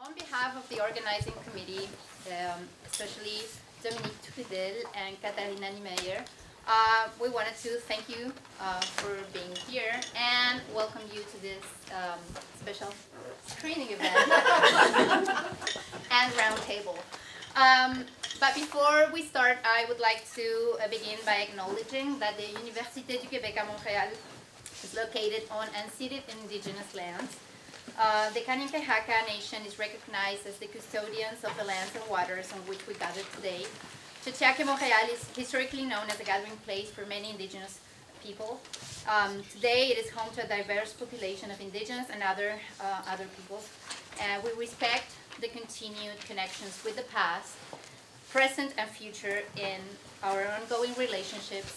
On behalf of the organizing committee, especially Dominique Trudel and Katharina Niemeyer, we wanted to thank you for being here and welcome you to this special screening event and roundtable. But before we start, I would like to begin by acknowledging that the Université du Québec à Montréal is located on unceded Indigenous lands. The Kanien'kehá:ka Nation is recognized as the custodians of the lands and waters on which we gather today. Montréal is historically known as a gathering place for many Indigenous people. Today it is home to a diverse population of Indigenous and other peoples. We respect the continued connections with the past, present and future in our ongoing relationships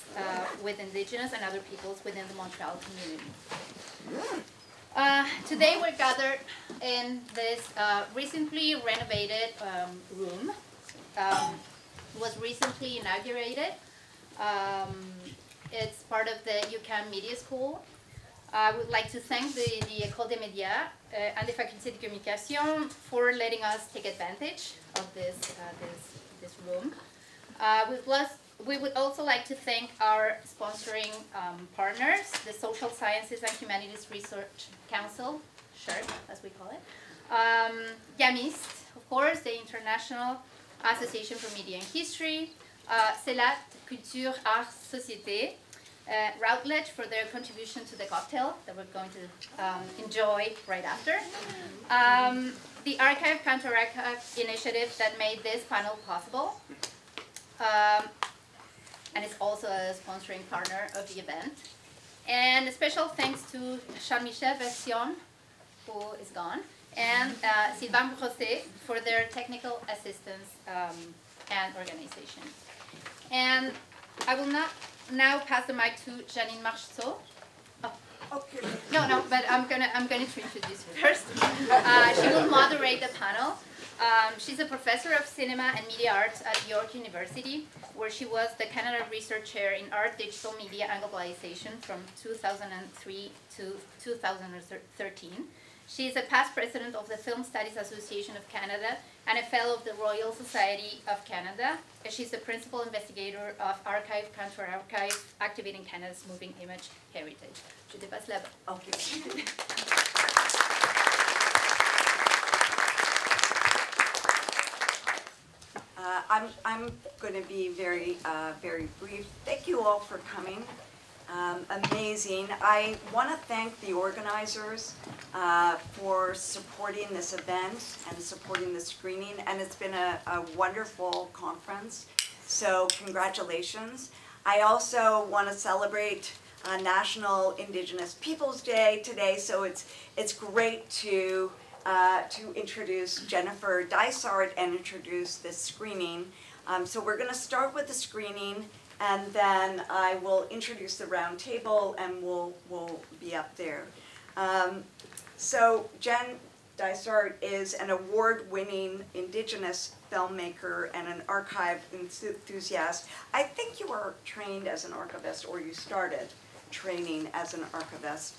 with Indigenous and other peoples within the Montreal community. Today we're gathered in this recently renovated room. Was recently inaugurated. It's part of the UQAM Media School. I would like to thank the École des Médias and the Faculté de Communication for letting us take advantage of this room. We would also like to thank our sponsoring partners, the Social Sciences and Humanities Research Council, SHIRT as we call it, IAMHIST, of course, the International Association for Media and History, CELAT, Culture, Arts, Société, Routledge for their contribution to the cocktail that we're going to enjoy right after, the Archive Counter-Archive initiative that made this panel possible, and is also a sponsoring partner of the event. And a special thanks to Jean-Michel Version, who is gone, and Sylvain Brosset for their technical assistance and organization. And I will now pass the mic to Janine Marchessault. Oh. Okay. No, but I'm gonna to introduce her first. She will moderate the panel. She's a professor of cinema and media arts at York University, where she was the Canada Research Chair in Art, Digital Media and Globalization from 2003 to 2013. She is a past president of the Film Studies Association of Canada and a fellow of the Royal Society of Canada. She's the principal investigator of Archive Counter-Archive, activating Canada's moving image heritage. Je te passe la parole. Okay. I'm going to be very brief. Thank you all for coming. Amazing. I want to thank the organizers for supporting this event and supporting the screening, and it's been a wonderful conference, so congratulations. I also want to celebrate National Indigenous Peoples Day today, so it's great to introduce Jennifer Dysart and introduce this screening. So we're going to start with the screening, and then I will introduce the round table, and we'll be up there. So Jen Dysart is an award-winning Indigenous filmmaker and an archive enthusiast. I think you were trained as an archivist, or you started training as an archivist,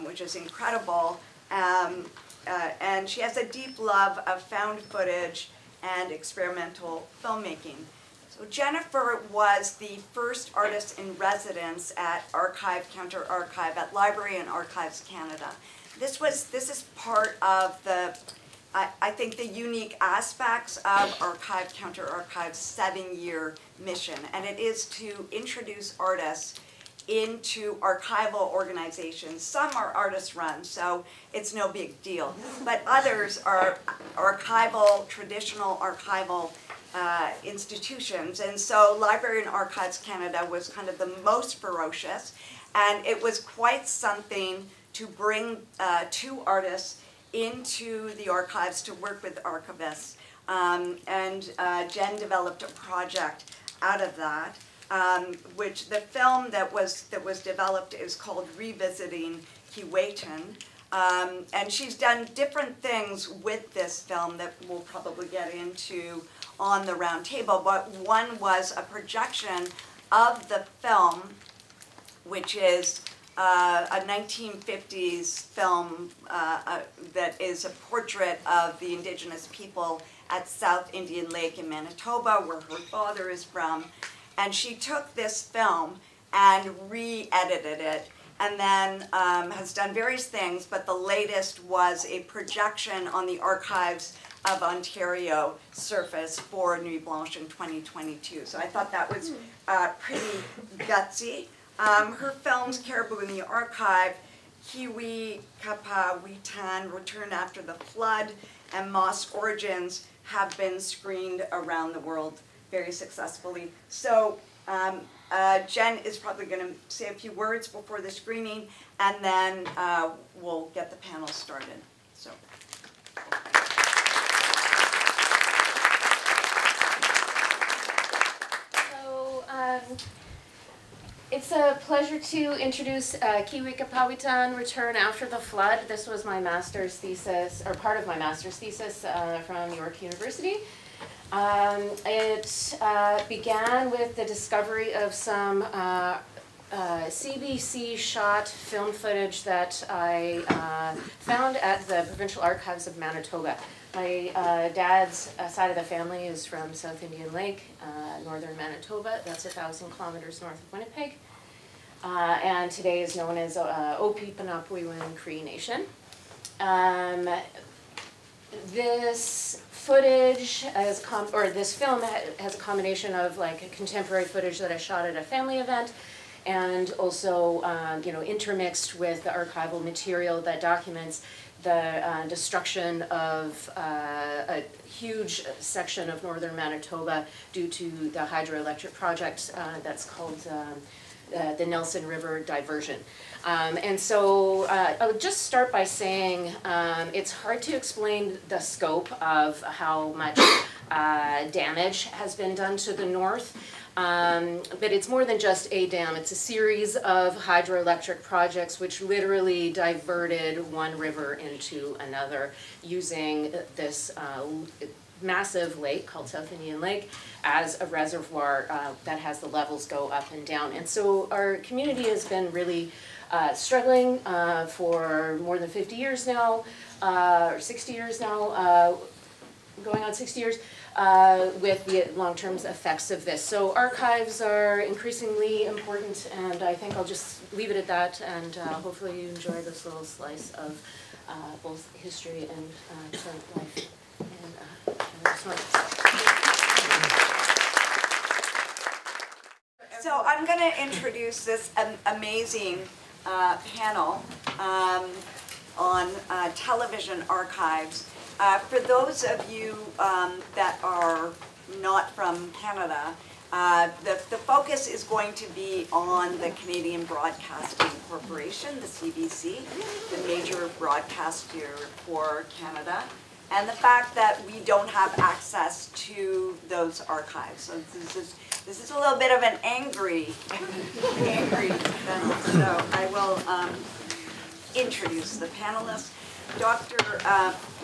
which is incredible. And she has a deep love of found footage and experimental filmmaking. So Jennifer was the first artist in residence at Archive Counter-Archive at Library and Archives Canada. This is part of the, I think, the unique aspects of Archive Counter-Archive's 7-year mission, and it is to introduce artists into archival organizations. Some are artist-run, so it's no big deal, but others are archival, traditional archival institutions, and so Library and Archives Canada was kind of the most ferocious, and it was quite something to bring two artists into the archives to work with archivists, and Jen developed a project out of that, which the film that was developed is called Revisiting Keewatin, and she's done different things with this film that we'll probably get into on the round table, but one was a projection of the film, which is a 1950s film that is a portrait of the Indigenous people at South Indian Lake in Manitoba, where her father is from. And she took this film and re-edited it, and then has done various things, but the latest was a projection on the Archives of Ontario surface for Nuit Blanche in 2022. So I thought that was pretty gutsy. Her films, Caribou in the Archive, Kiwi, Kapa, Witan, Return After the Flood, and Moss Origins have been screened around the world very successfully. So Jen is probably going to say a few words before the screening, and then we'll get the panel started. So. It's a pleasure to introduce Kiwi Kapawitan, Return After the Flood. This was my master's thesis, or part of my master's thesis from York University. It began with the discovery of some CBC shot film footage that I found at the Provincial Archives of Manitoba. My dad's side of the family is from South Indian Lake, northern Manitoba. That's 1,000 kilometers north of Winnipeg. And today is known as Opi-Panapwiwin Cree Nation. This footage, this film has a combination of like contemporary footage that I shot at a family event, and also intermixed with the archival material that documents the destruction of a huge section of northern Manitoba due to the hydroelectric project that's called the Nelson River Diversion. And so I would just start by saying it's hard to explain the scope of how much damage has been done to the north. But it's more than just a dam. It's a series of hydroelectric projects which literally diverted one river into another using this massive lake called South Indian Lake as a reservoir that has the levels go up and down. And so our community has been really struggling for more than 50 years now, or 60 years now, going on 60 years, with the long-term effects of this. So archives are increasingly important, and I think I'll just leave it at that, and hopefully you enjoy this little slice of both history and current life. So I'm going to introduce this amazing panel on television archives. For those of you that are not from Canada, the focus is going to be on the Canadian Broadcasting Corporation, the CBC, the major broadcaster for Canada, and the fact that we don't have access to those archives. So this is a little bit of an angry panel. So I will introduce the panelists. Dr.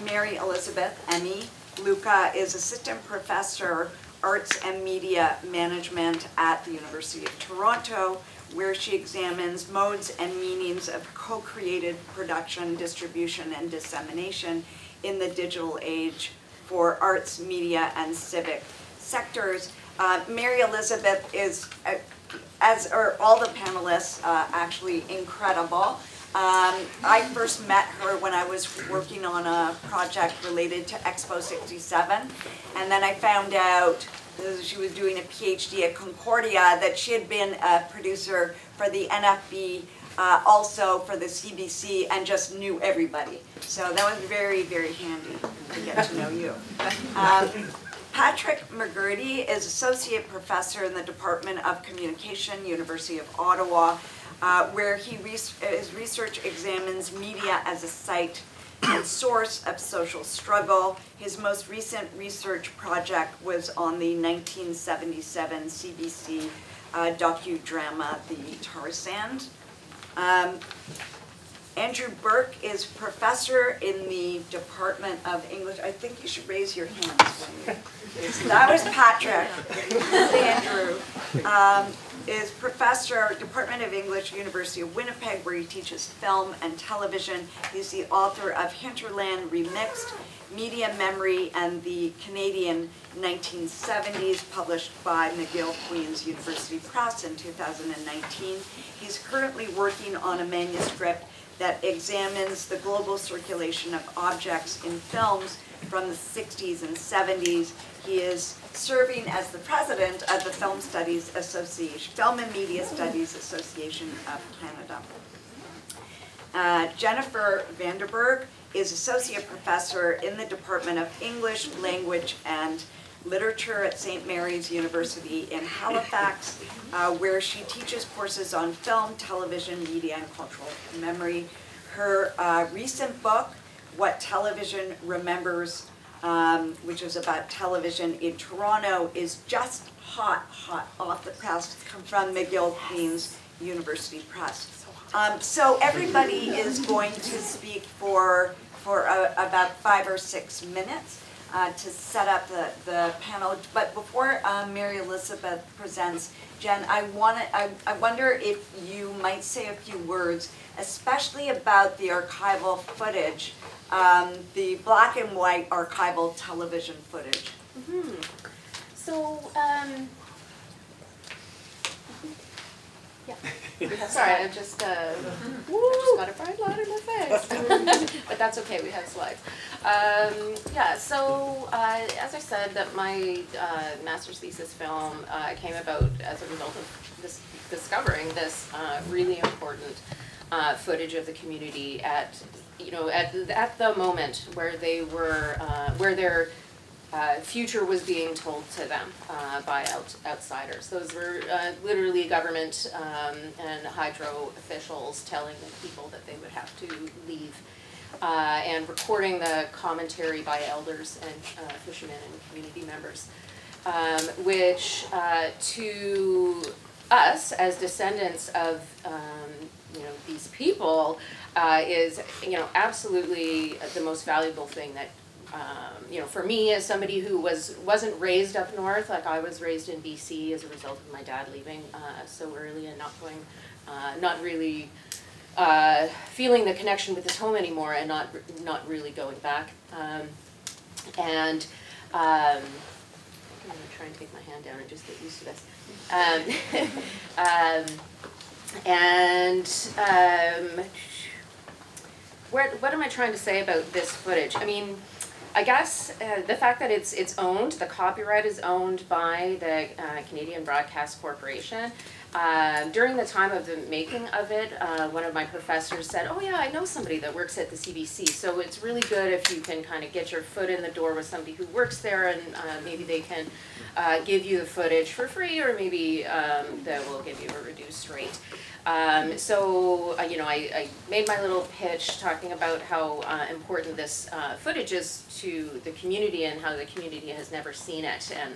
Mary Elizabeth Luka is Assistant Professor, Arts and Media Management at the University of Toronto, where she examines modes and meanings of co-created production, distribution, and dissemination in the digital age for arts, media, and civic sectors. Mary Elizabeth is, as are all the panelists, actually incredible. I first met her when I was working on a project related to Expo 67, and then I found out she was doing a PhD at Concordia that she had been a producer for the NFB, also for the CBC, and just knew everybody. So that was very, very handy to get to know you. Patrick McCurdy is Associate Professor in the Department of Communication, University of Ottawa, where his research examines media as a site and source of social struggle. His most recent research project was on the 1977 CBC docudrama, The Tar Sand. Andrew Burke is professor in the Department of English. I think you should raise your hands. That was Patrick. Andrew. is professor, Department of English, University of Winnipeg, where he teaches film and television. He's the author of Hinterland Remixed, Media Memory, and the Canadian 1970s, published by McGill Queen's University Press in 2019. He's currently working on a manuscript that examines the global circulation of objects in films from the 60s and 70s. He is serving as the president of the Film Studies Association, Film and Media Studies Association of Canada. Jennifer VanderBurgh is associate professor in the Department of English, Language, and Literature at St. Mary's University in Halifax, where she teaches courses on film, television, media, and cultural memory. Her recent book, What Television Remembers, which is about television in Toronto, is just hot off the press from McGill Queen's University Press. So everybody is going to speak for about 5 or 6 minutes to set up the panel. But before Mary Elizabeth presents, Jen, I wonder if you might say a few words, especially about the archival footage, the black and white archival television footage. Mm-hmm. So, yeah. Sorry, I just got a bright light in my face. But that's okay, we have slides. Yeah, so as I said, that my master's thesis film came about as a result of discovering this really important footage of the community at the moment where they were, where their future was being told to them by outsiders. Those were literally government and hydro officials telling the people that they would have to leave, and recording the commentary by elders and fishermen and community members, which to us as descendants of these people is absolutely the most valuable thing that for me, as somebody who wasn't raised up north, like I was raised in BC as a result of my dad leaving so early and not really feeling the connection with his home anymore, and not really going back. I'm gonna try and take my hand down and just get used to this. What am I trying to say about this footage? I mean, I guess the fact that it's owned, the copyright is owned by the Canadian Broadcast Corporation. During the time of the making of it, one of my professors said, "Oh yeah, I know somebody that works at the CBC, so it's really good if you can kind of get your foot in the door with somebody who works there, and maybe they can give you the footage for free, or maybe they will give you a reduced rate." So I made my little pitch talking about how important this footage is to the community and how the community has never seen it, and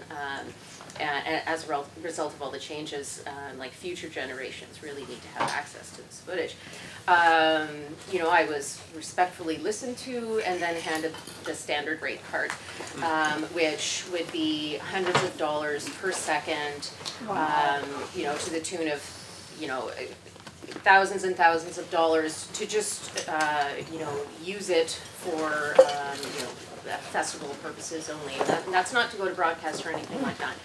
as a result of all the changes, like future generations really need to have access to this footage. I was respectfully listened to and then handed the standard rate card, which would be hundreds of dollars per second, to the tune of thousands and thousands of dollars to just use it for festival purposes only. That's not to go to broadcast or anything like that.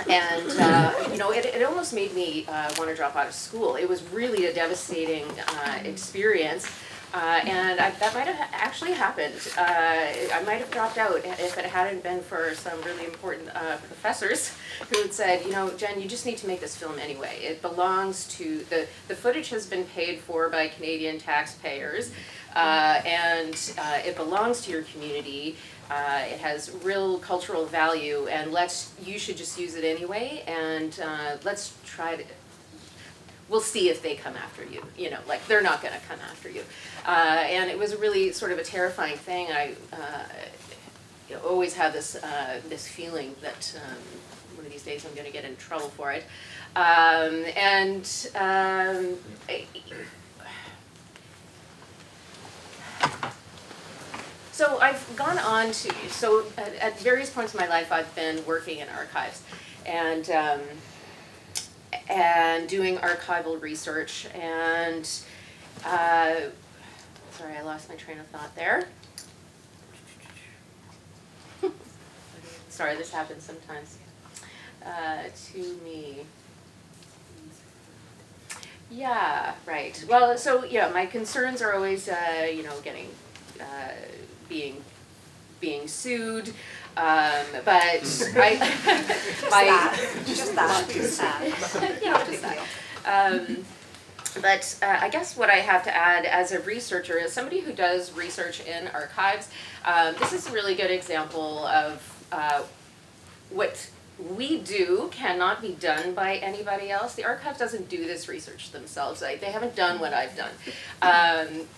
It almost made me want to drop out of school. It was really a devastating experience. That might have actually happened. I might have dropped out if it hadn't been for some really important professors who had said, Jen, you just need to make this film anyway. It belongs to, the footage has been paid for by Canadian taxpayers, and it belongs to your community. It has real cultural value, and you should just use it anyway, and let's try to, we'll see if they come after you, like they're not going to come after you. And it was really sort of a terrifying thing. I always have this feeling that one of these days I'm going to get in trouble for it. So I've gone on to, at various points in my life I've been working in archives, and and doing archival research. And sorry, I lost my train of thought there. Sorry, this happens sometimes to me. Yeah, right. Well, so yeah, my concerns are always, you know, getting, being sued, but I, Just that. you know, just that. But I guess what I have to add as a researcher, as somebody who does research in archives, this is a really good example of what we do cannot be done by anybody else. The archive doesn't do this research themselves. They haven't done what I've done.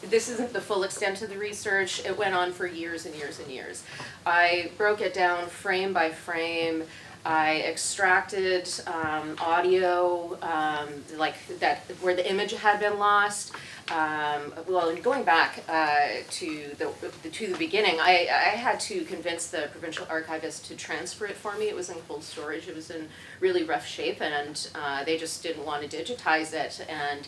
This isn't the full extent of the research. It went on for years and years and years. I broke it down frame by frame. I extracted audio, like that where the image had been lost. Well, and going back to the beginning, I had to convince the provincial archivist to transfer it for me. It was in cold storage. It was in really rough shape, and they just didn't want to digitize it. And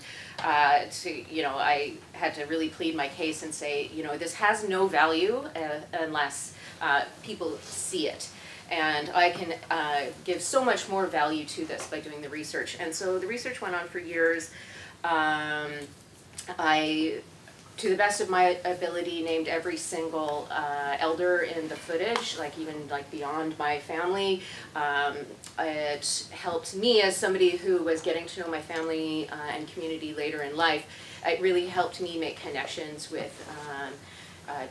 you know, I had to really plead my case and say, you know, this has no value unless people see it. And I can give so much more value to this by doing the research. And so the research went on for years. I, to the best of my ability, named every single elder in the footage, like even like beyond my family. It helped me as somebody who was getting to know my family and community later in life. It really helped me make connections with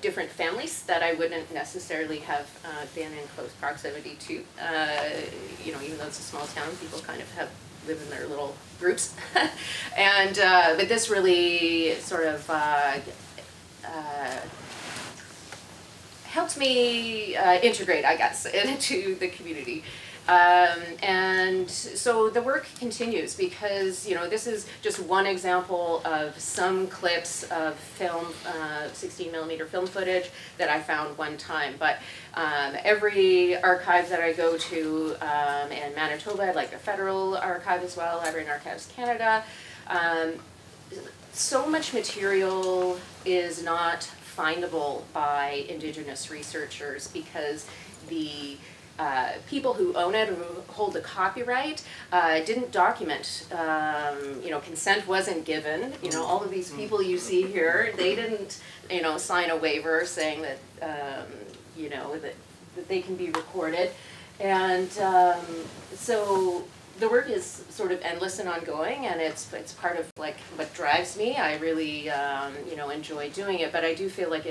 different families that I wouldn't necessarily have been in close proximity to. You know, even though it's a small town, people kind of live in their little groups. And but this really sort of helped me integrate, I guess, into the community. And so the work continues because, you know, this is just one example of some clips of film, 16mm film footage that I found one time. But every archive that I go to in Manitoba, like the Federal Archive as well, Library and Archives Canada, so much material is not findable by Indigenous researchers because the people who own it, who hold the copyright, didn't document, you know, consent wasn't given. You know, all of these people you see here, they didn't, you know, sign a waiver saying that, you know, that they can be recorded. And so the work is sort of endless and ongoing, and it's part of like what drives me. I really, you know, enjoy doing it, but I do feel like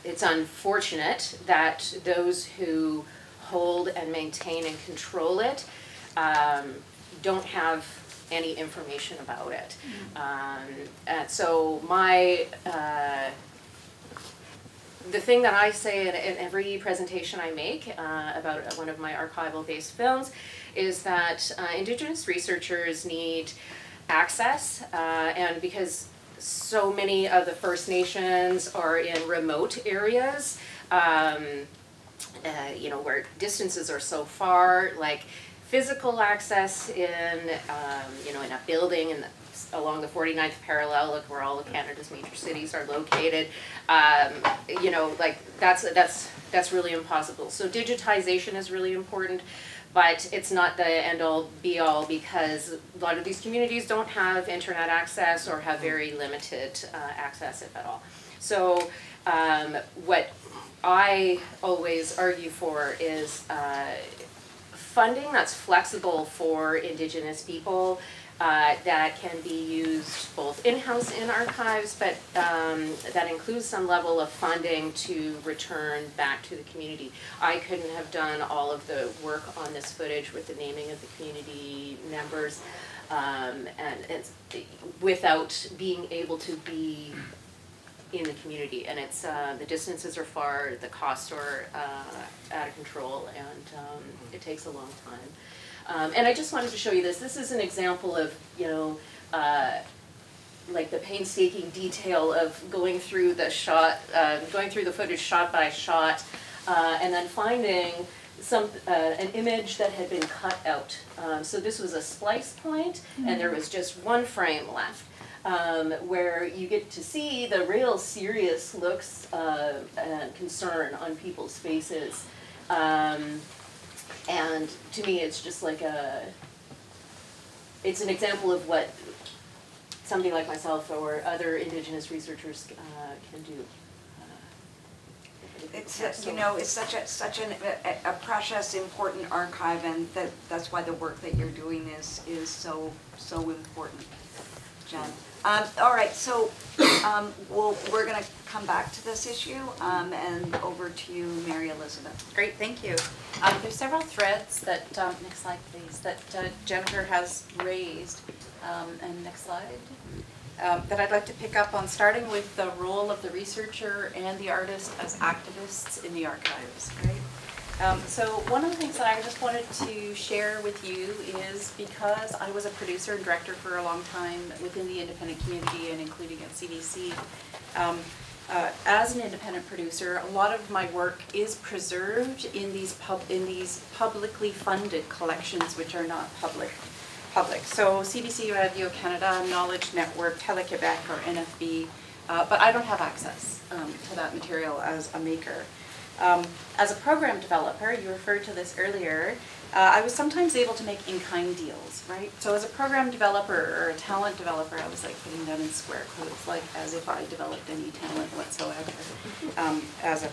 it's unfortunate that those who hold and maintain and control it don't have any information about it. And so my, the thing that I say in every presentation I make about one of my archival-based films is that Indigenous researchers need access, and because so many of the First Nations are in remote areas, you know, where distances are so far, like physical access in, you know, in a building along the 49th parallel, like where all of Canada's major cities are located, you know, like that's really impossible. So digitization is really important. But it's not the end-all, be-all, because a lot of these communities don't have internet access or have very limited access, if at all. So what I always argue for is funding that's flexible for Indigenous people, that can be used both in-house in archives, but that includes some level of funding to return back to the community. I couldn't have done all of the work on this footage with the naming of the community members and without being able to be in the community. And it's the distances are far, the costs are out of control, and it takes a long time. And I just wanted to show you this. This is an example of, you know, like the painstaking detail of going through the shot, going through the footage shot by shot, and then finding an image that had been cut out. So this was a splice point, and there was just one frame left, where you get to see the real serious looks and concern on people's faces. And to me, it's just like it's an example of what somebody like myself or other Indigenous researchers can do. It's it's such a precious, important archive, and that's why the work that you're doing is so important, Jen. All right, so we're going to come back to this issue, and over to you, Mary Elizabeth. Great, thank you. There's several threads that, next slide please, that Jennifer has raised, and next slide, that I'd like to pick up on, starting with the role of the researcher and the artist as activists in the archives, right? So one of the things that I just wanted to share with you is, because I was a producer and director for a long time within the independent community and including at CBC, as an independent producer, a lot of my work is preserved in these publicly funded collections, which are not public. So CBC Radio Canada, Knowledge Network, Tele-Quebec, or NFB, but I don't have access to that material as a maker. As a program developer, you referred to this earlier, I was sometimes able to make in-kind deals, right? So as a program developer or a talent developer, I was like putting that in square quotes, like as if I developed any talent whatsoever. As a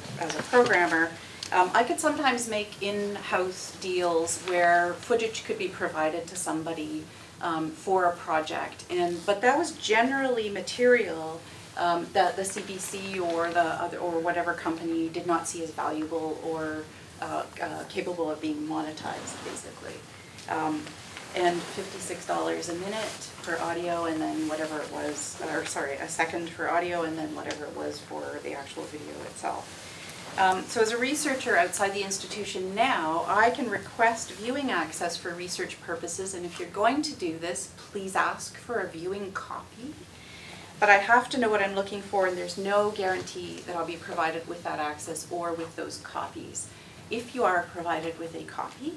programmer, I could sometimes make in-house deals where footage could be provided to somebody for a project, but that was generally material that the CBC or whatever company did not see as valuable or capable of being monetized, basically. And $56 a minute for audio, and then whatever it was, or sorry, a second for audio, and then whatever it was for the actual video itself. So as a researcher outside the institution now, I can request viewing access for research purposes, and if you're going to do this, please ask for a viewing copy. But I have to know what I'm looking for, and there's no guarantee that I'll be provided with that access or with those copies. If you are provided with a copy,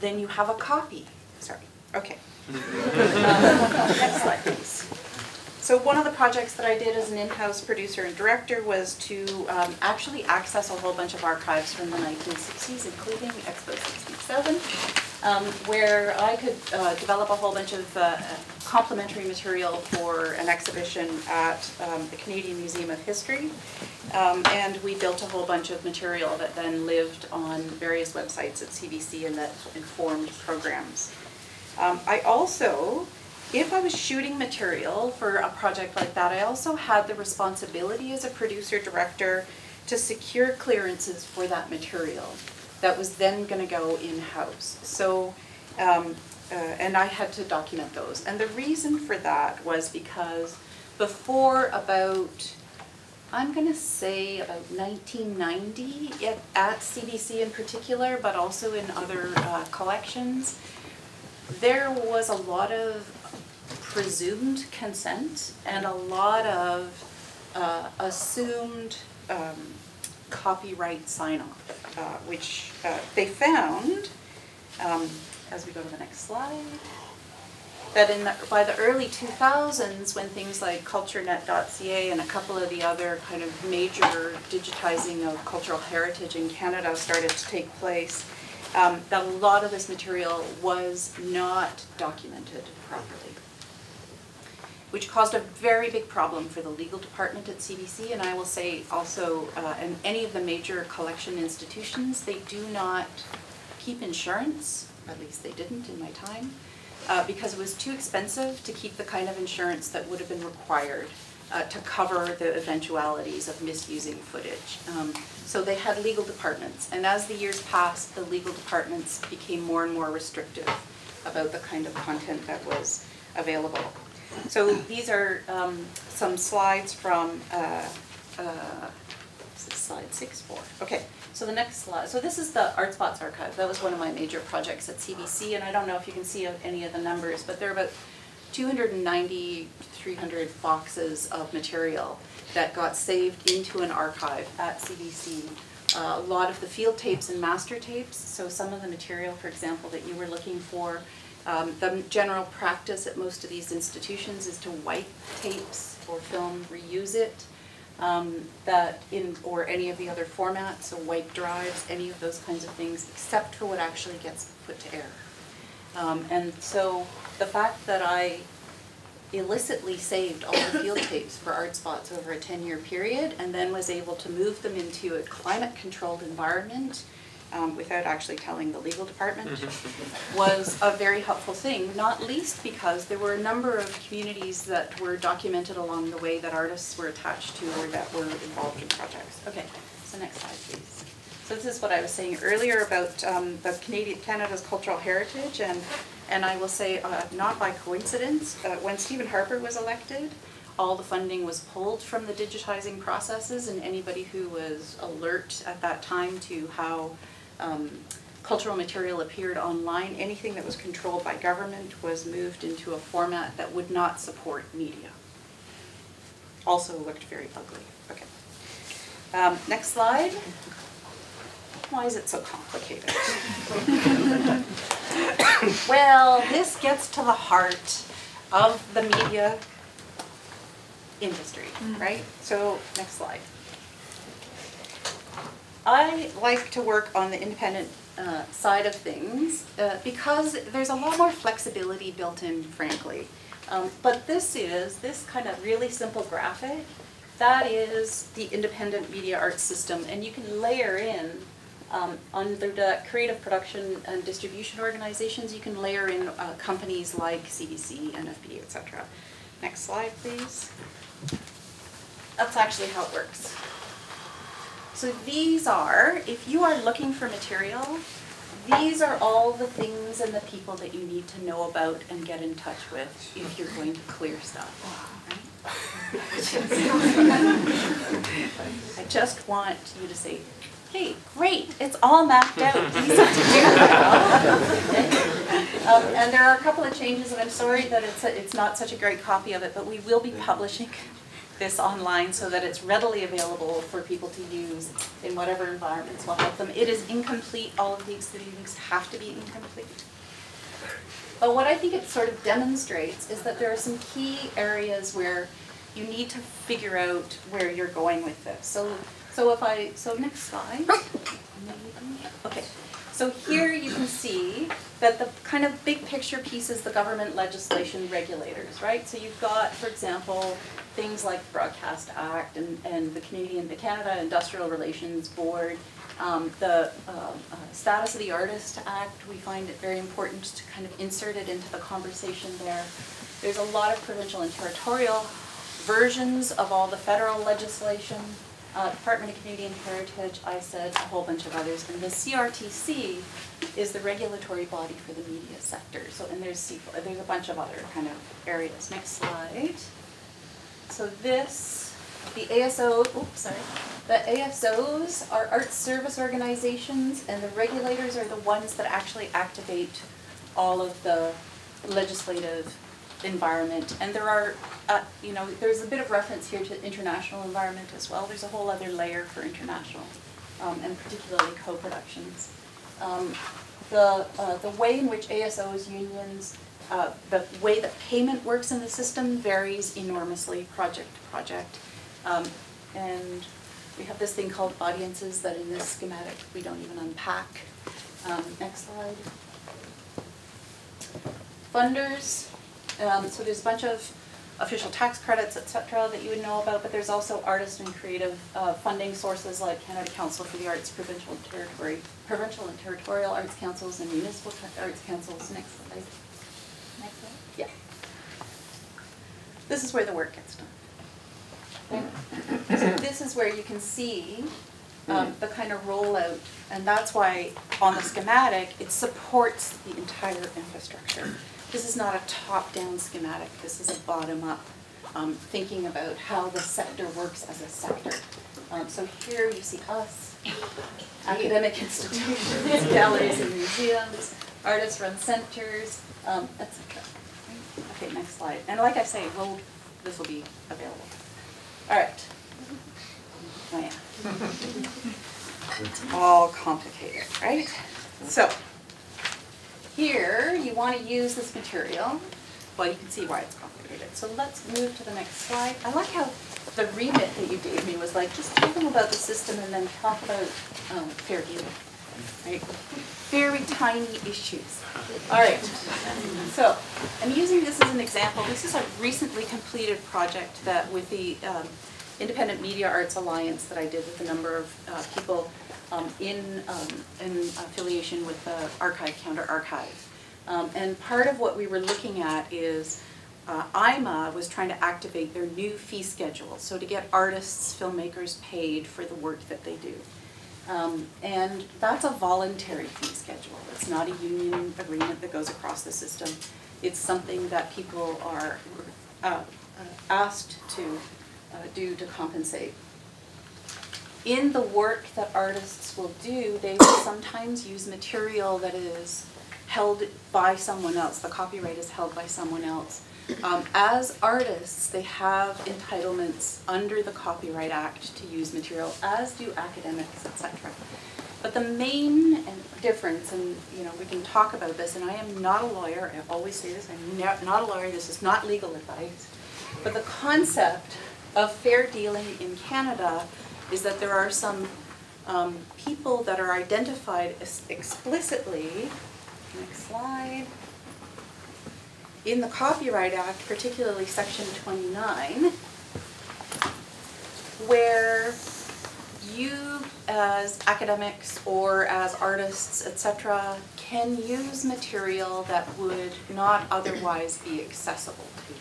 then you have a copy. Sorry, okay. Next slide, please. So one of the projects that I did as an in-house producer and director was to actually access a whole bunch of archives from the 1960s, including Expo 67, where I could develop a whole bunch of complementary material for an exhibition at the Canadian Museum of History. And we built a whole bunch of material that then lived on various websites at CBC and that informed programs. I also, if I was shooting material for a project like that, I also had the responsibility as a producer-director to secure clearances for that material that was then going to go in-house. So, and I had to document those. And the reason for that was because before about, I'm going to say about 1990, at CBC in particular, but also in other collections, there was a lot of presumed consent and a lot of assumed copyright sign-off, which they found, as we go to the next slide, that by the early 2000s, when things like culturenet.ca and a couple of the other kind of major digitizing of cultural heritage in Canada started to take place, that a lot of this material was not documented properly, which caused a very big problem for the legal department at CBC, and I will say also in any of the major collection institutions, they do not keep insurance, at least they didn't in my time, because it was too expensive to keep the kind of insurance that would have been required to cover the eventualities of misusing footage. So they had legal departments, and as the years passed, the legal departments became more and more restrictive about the kind of content that was available. So these are some slides from slide 6-4. Okay, so the next slide. So this is the Art Spots archive. That was one of my major projects at CBC, and I don't know if you can see any of the numbers, but there are about 290 300 boxes of material that got saved into an archive at CBC. A lot of the field tapes and master tapes, so some of the material, for example, that you were looking for, the general practice at most of these institutions is to wipe tapes or film, reuse it, or any of the other formats, so wipe drives, any of those kinds of things, except for what actually gets put to air. And so the fact that I illicitly saved all the field tapes for art spots over a 10-year period and then was able to move them into a climate-controlled environment without actually telling the legal department was a very helpful thing, not least because there were a number of communities that were documented along the way that artists were attached to or that were involved in projects. Okay, so next slide, please. So this is what I was saying earlier about the Canada's cultural heritage, and I will say, not by coincidence, when Stephen Harper was elected, all the funding was pulled from the digitizing processes, and anybody who was alert at that time to how cultural material appeared online, anything that was controlled by government was moved into a format that would not support media. Also looked very ugly. Okay. Next slide. Why is it so complicated? Well, this gets to the heart of the media industry, right? So, next slide. I like to work on the independent side of things because there's a lot more flexibility built in, frankly. But this kind of really simple graphic, that is the independent media arts system, and you can layer in under the creative production and distribution organizations, you can layer in companies like CBC, NFB, etc. Next slide, please. That's actually how it works. So these are, if you are looking for material, these are all the things and the people that you need to know about and get in touch with if you're going to clear stuff. Right? I just want you to say, hey, great, it's all mapped out, easy to do. And there are a couple of changes, and I'm sorry that it's not such a great copy of it, but we will be publishing this online so that it's readily available for people to use in whatever environments will help them. It is incomplete, all of these things have to be incomplete. But what I think it sort of demonstrates is that there are some key areas where you need to figure out where you're going with this. So next slide. Okay, so here you can see that the kind of big picture piece is the government legislation regulators, right? So you've got, for example, things like the Broadcast Act and the Canada Industrial Relations Board, the Status of the Artist Act. We find it very important to kind of insert it into the conversation there. There's a lot of provincial and territorial versions of all the federal legislation. Department of Canadian Heritage, I said, a whole bunch of others, and the CRTC is the regulatory body for the media sector. So, and there's a bunch of other kind of areas. Next slide. So this, the ASOs are art service organizations, and the regulators are the ones that actually activate all of the legislative environment. And there are, there's a bit of reference here to international environment as well. There's a whole other layer for international, and particularly co-productions. The way in which ASOs, unions, the way that payment works in the system varies enormously project to project. And we have this thing called audiences that in this schematic we don't even unpack. Next slide. Funders. So there's a bunch of official tax credits, etc., that you would know about, but there's also artist and creative funding sources like Canada Council for the Arts, provincial and territorial arts councils, and municipal arts councils. Next slide. Next slide. Yeah. This is where the work gets done. Okay. So this is where you can see the kind of rollout, and that's why on the schematic it supports the entire infrastructure. This is not a top-down schematic, this is a bottom-up, thinking about how the sector works as a sector. So here you see us, academic institutions, galleries and museums, artist-run centers, etc. Okay, next slide. And like I say, this will be available. All right. Oh yeah. It's all complicated, right? So here you want to use this material. Well, you can see why it's complicated. So let's move to the next slide. I like how the remit that you gave me was like, just tell them about the system and then talk about fair dealing, right? Very tiny issues. All right, so I'm using this as an example. This is a recently completed project that with the Independent Media Arts Alliance that I did with a number of people in affiliation with the Archive Counter Archive. And part of what we were looking at is IMA was trying to activate their new fee schedule, so to get artists, filmmakers paid for the work that they do. And that's a voluntary fee schedule. It's not a union agreement that goes across the system. It's something that people are asked to do to compensate. In the work that artists will do, they will sometimes use material that is held by someone else. The copyright is held by someone else. As artists, they have entitlements under the Copyright Act to use material, as do academics, etc. But the main difference, and you know, we can talk about this, and I am not a lawyer, I always say this, I'm not a lawyer, this is not legal advice, but the concept of fair dealing in Canada is that there are some people that are identified explicitly, next slide, in the Copyright Act, particularly Section 29, where you as academics or as artists, etc., can use material that would not otherwise be accessible to you.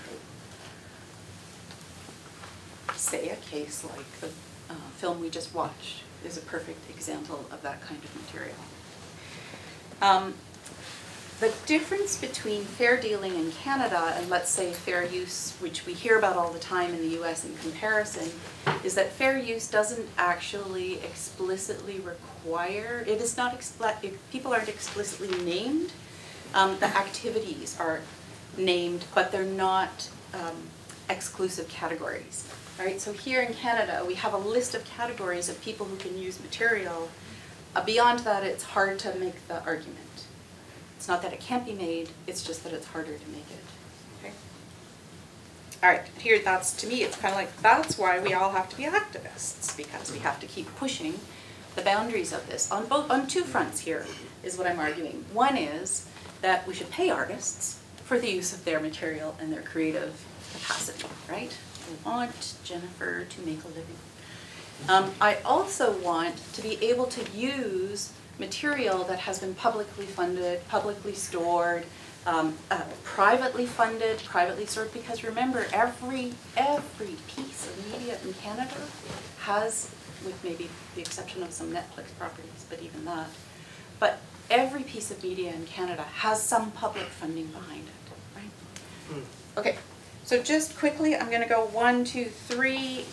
Say a case like the film we just watched is a perfect example of that kind of material. The difference between fair dealing in Canada and, let's say, fair use, which we hear about all the time in the US in comparison, is that fair use doesn't actually explicitly require, it is not, people aren't explicitly named, the activities are named, but they're not exclusive categories. Right? So here in Canada, we have a list of categories of people who can use material. Beyond that, it's hard to make the argument. It's not that it can't be made, it's just that it's harder to make it. Okay? All right, here, that's, to me, it's kind of like, that's why we all have to be activists, because we have to keep pushing the boundaries of this. On two fronts here is what I'm arguing. One is that we should pay artists for the use of their material and their creative capacity, right? We want Jennifer to make a living. I also want to be able to use material that has been publicly funded, publicly stored, privately funded, privately stored, because remember, every piece of media in Canada has, with maybe the exception of some Netflix properties, but even that, but every piece of media in Canada has some public funding behind it, right? Okay, so just quickly, I'm gonna go 1, 2, 3,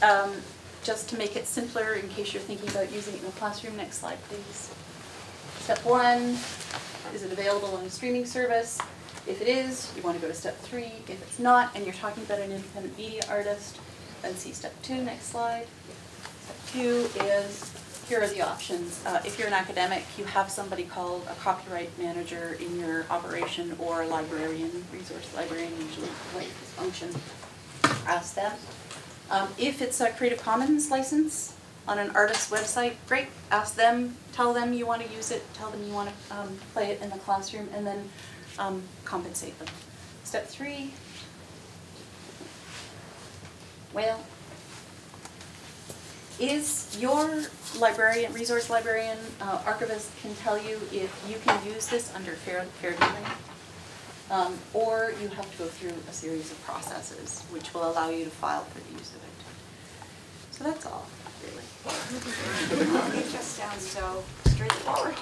just to make it simpler in case you're thinking about using it in the classroom. Next slide, please. Step 1, is it available on a streaming service? If it is, you want to go to step 3. If it's not, and you're talking about an independent media artist, then see step 2, next slide. Step 2 is, here are the options. If you're an academic, you have somebody called a copyright manager in your operation, or a librarian, resource librarian, usually plays this function. Ask them. If it's a Creative Commons license on an artist's website, great, ask them, tell them you want to use it, tell them you want to play it in the classroom, and then compensate them. Step 3, well, is your librarian, resource librarian, archivist can tell you if you can use this under fair dealing, or you have to go through a series of processes which will allow you to file for the use of it. So that's all, really. It just sounds so straightforward.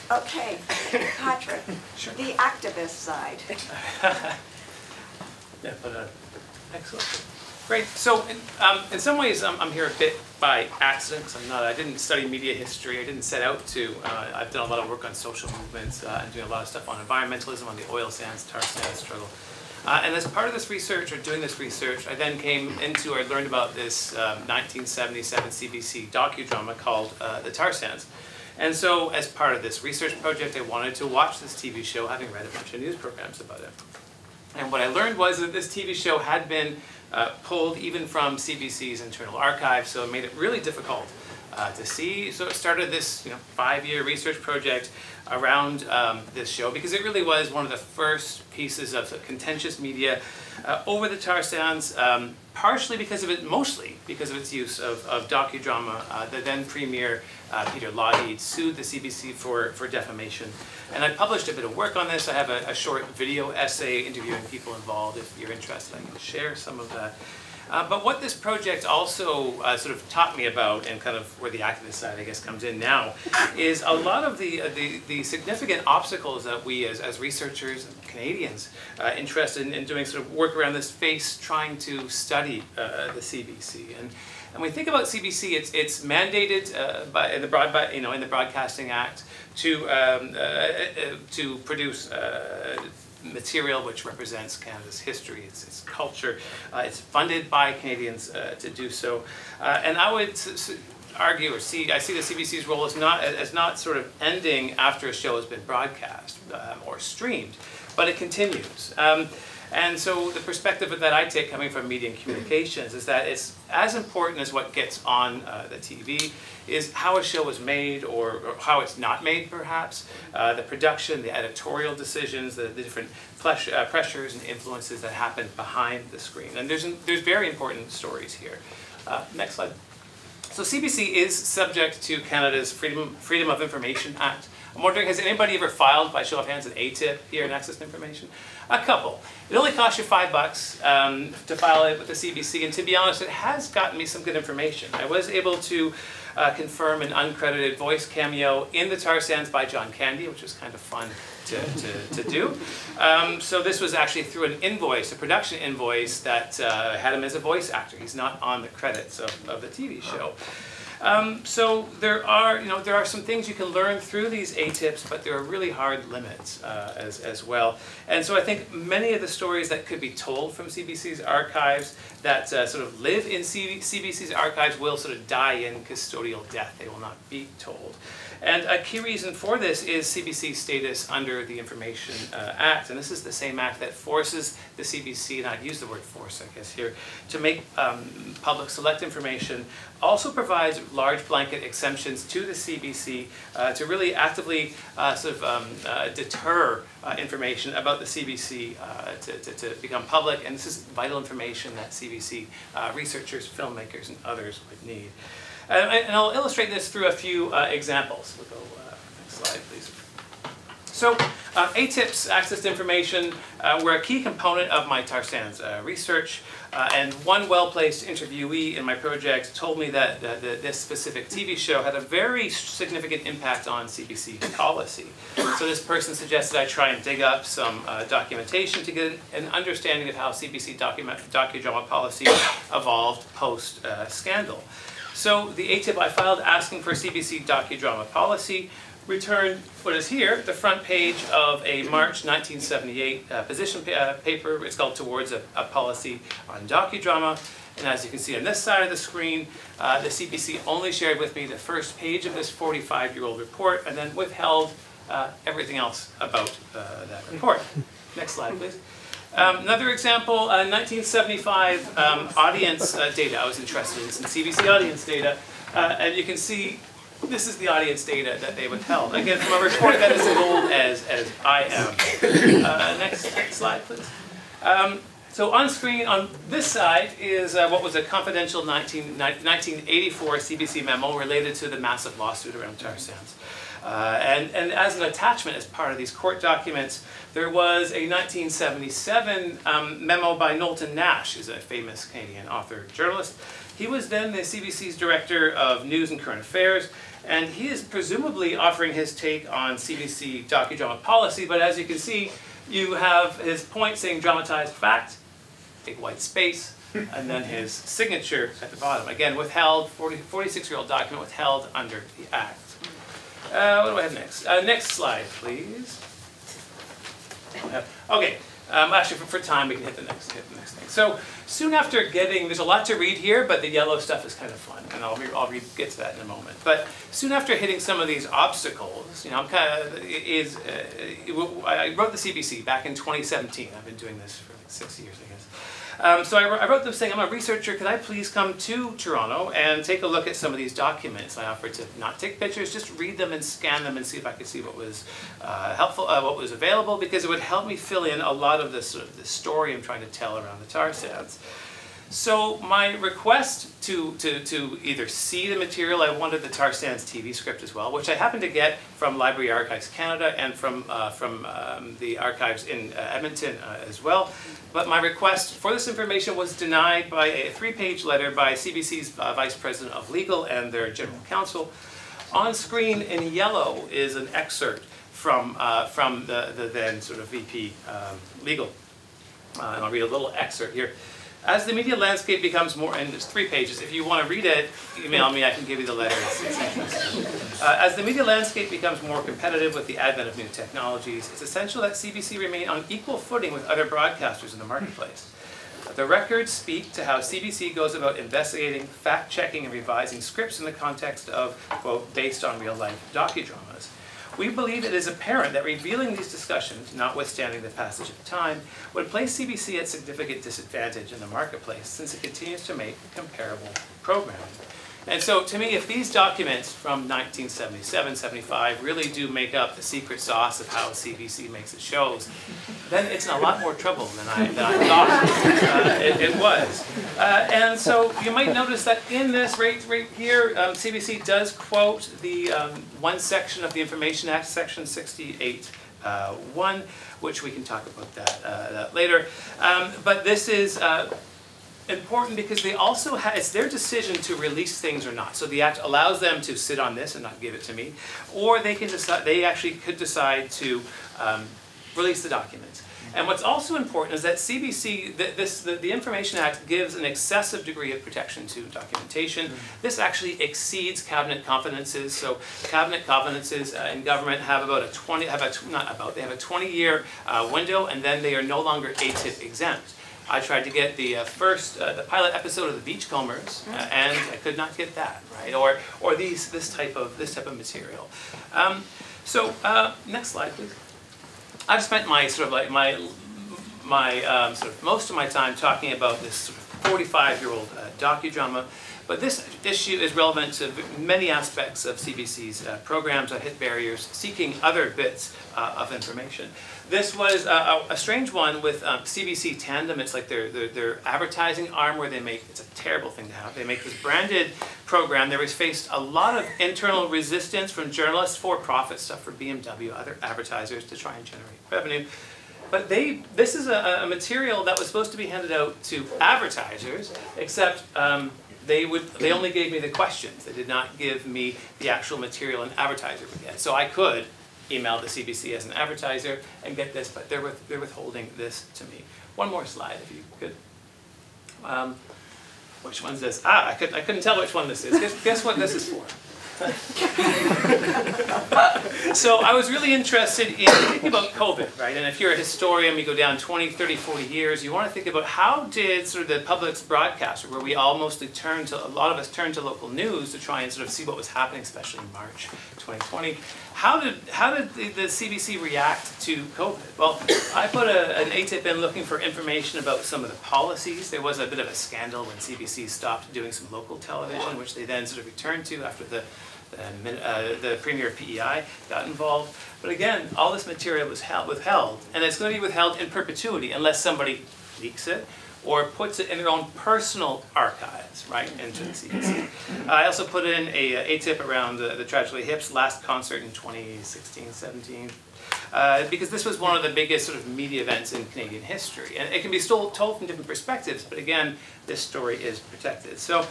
Okay, Patrick, sure. The activist side. Yeah, but excellent. Great. So in some ways, I'm here a bit by accident, because I didn't study media history. I didn't set out to. I've done a lot of work on social movements and doing a lot of stuff on environmentalism, on the oil sands, tar sands struggle. And as part of this research, or doing this research, I then learned about this 1977 CBC docudrama called The Tar Sands. And so as part of this research project, I wanted to watch this TV show, having read a bunch of news programs about it. And what I learned was that this TV show had been pulled even from CBC's internal archives, so it made it really difficult to see. So it started this 5-year research project around this show, because it really was one of the first pieces of contentious media over the tar sands, partially because of it, mostly because of its use of docudrama. The then Premier Peter Lougheed sued the CBC for defamation. And I published a bit of work on this. I have a short video essay interviewing people involved. If you're interested, I can share some of that. But what this project also sort of taught me about, and kind of where the activist side, I guess, comes in now, is a lot of the significant obstacles that we as researchers and Canadians interested in doing sort of work around this face trying to study the CBC. And when we think about CBC, it's mandated in the Broadcasting Act to produce material which represents Canada's history, its culture. It's funded by Canadians to do so. And I would argue, I see the CBC's role as not sort of ending after a show has been broadcast or streamed, but it continues. And so the perspective that I take, coming from media and communications, is that it's as important as what gets on the TV is how a show is made, or how it's not made, perhaps. The production, the editorial decisions, the different pressures and influences that happen behind the screen. And there's very important stories here. Next slide. So CBC is subject to Canada's Freedom of Information Act. I'm wondering, has anybody ever filed, by show of hands, an ATIP here in access to information? A couple. It only costs you $5 to file it with the CBC, and to be honest, it has gotten me some good information. I was able to confirm an uncredited voice cameo in The Tar Sands by John Candy, which was kind of fun to do. So this was actually through an invoice, a production invoice that had him as a voice actor. He's not on the credits of the TV show. So there are some things you can learn through these ATIPs, but there are really hard limits as well. And so I think many of the stories that could be told from CBC's archives that sort of live in CBC's archives will sort of die in custodial death. They will not be told. And a key reason for this is CBC's status under the Information Act. And this is the same act that forces the CBC, and I'd use the word force, I guess, here, to make public select information. Also provides large blanket exemptions to the CBC to really actively deter information about the CBC to become public. And this is vital information that CBC researchers, filmmakers, and others would need. And I'll illustrate this through a few examples. We'll go next slide, please. So ATIPs, access to information, were a key component of my tar sands research. And one well-placed interviewee in my project told me that this specific TV show had a very significant impact on CBC policy. So this person suggested I try and dig up some documentation to get an understanding of how CBC docudrama policy evolved post-scandal. So the ATIP I filed asking for CBC docudrama policy returned what is here, the front page of a March 1978 position paper. It's called Towards a Policy on Docudrama. And as you can see on this side of the screen, the CBC only shared with me the first page of this 45-year-old report and then withheld everything else about that report. Next slide, please. Another example, 1975 audience data. I was interested in some CBC audience data. And you can see this is the audience data that they withheld. Again, from a report that is as old as I am. Next slide, please. So on screen, on this side, is what was a confidential 1984 CBC memo related to the massive lawsuit around tar sands. And as an attachment, as part of these court documents, there was a 1977 memo by Knowlton Nash, who's a famous Canadian author, journalist. He was then the CBC's Director of News and Current Affairs, and he is presumably offering his take on CBC docudrama policy, but as you can see, you have his point saying dramatized fact, big white space, and then his signature at the bottom. Again, withheld, 46-year-old document withheld under the Act. What do I have next? Next slide, please. Okay, Actually, for time, we can hit the next thing. So soon after getting, there's a lot to read here, but the yellow stuff is kind of fun, and I'll get to that in a moment. But soon after hitting some of these obstacles, you know, I wrote the CBC back in 2017. I've been doing this for like 6 years, I guess. So I wrote them saying, I'm a researcher, could I please come to Toronto and take a look at some of these documents? I offered to not take pictures, just read them and scan them and see if I could see what was helpful, what was available, because it would help me fill in a lot of this the story I'm trying to tell around the tar sands. So my request to either see the material, I wanted the tar sands TV script as well, which I happened to get from Library Archives Canada and from the archives in Edmonton as well. But my request for this information was denied by a 3-page letter by CBC's Vice President of Legal and their General Counsel. On screen in yellow is an excerpt from the then sort of VP Legal. And I'll read a little excerpt here. As the media landscape becomes more, and there's 3 pages, if you want to read it, email me, I can give you the letter. As the media landscape becomes more competitive with the advent of new technologies, it's essential that CBC remain on equal footing with other broadcasters in the marketplace. The records speak to how CBC goes about investigating, fact-checking, and revising scripts in the context of, quote, based on real-life docudramas. We believe it is apparent that revealing these discussions, notwithstanding the passage of time, would place CBC at significant disadvantage in the marketplace since it continues to make comparable programming. And so to me, if these documents from 1977-75 really do make up the secret sauce of how CBC makes its shows, then it's in a lot more trouble than I thought it was. And so you might notice that in this right here, CBC does quote the one section of the Information Act, Section 68(1), which we can talk about that later. But this is important because they also have, it's their decision to release things or not. So the Act allows them to sit on this and not give it to me, or they can decide, they actually could decide to release the documents. And what's also important is that CBC, the Information Act gives an excessive degree of protection to documentation. This actually exceeds cabinet confidences. So cabinet confidences in government have about a 20-year window, and then they are no longer ATIP exempt. I tried to get the the pilot episode of the Beachcombers, and I could not get that, right? Or this type of material. Next slide, please. I've spent my sort of most of my time talking about this sort of 45-year-old docudrama, but this issue is relevant to many aspects of CBC's programs that hit barriers, seeking other bits of information. This was a strange one with CBC Tandem. It's like their advertising arm where they make, it's a terrible thing to have, they make this branded program. There was faced a lot of internal resistance from journalists, for-profit stuff for BMW, other advertisers to try and generate revenue. But this is a material that was supposed to be handed out to advertisers, except they only gave me the questions. They did not give me the actual material an advertiser would get. So I could email the CBC as an advertiser and get this, but they're withholding this to me. One more slide, if you could. Which one's this? I couldn't tell which one this is. Guess what this is for? So I was really interested in thinking about COVID, right? And if you're a historian, you go down 20, 30, 40 years, you want to think about how did sort of the public's broadcaster, where we all mostly turn to, a lot of us turned to local news to try and sort of see what was happening, especially in March 2020. How did the CBC react to COVID? Well, I put an ATIP in looking for information about some of the policies. There was a bit of a scandal when CBC stopped doing some local television, which they then sort of returned to after the premier PEI got involved. But again, all this material was withheld, and it's going to be withheld in perpetuity unless somebody leaks it or puts it in their own personal archives, right, into the CBC. I also put in a ATIP around the Tragically Hip's last concert in 2016-17, because this was one of the biggest sort of media events in Canadian history. And it can be told from different perspectives, but again, this story is protected. So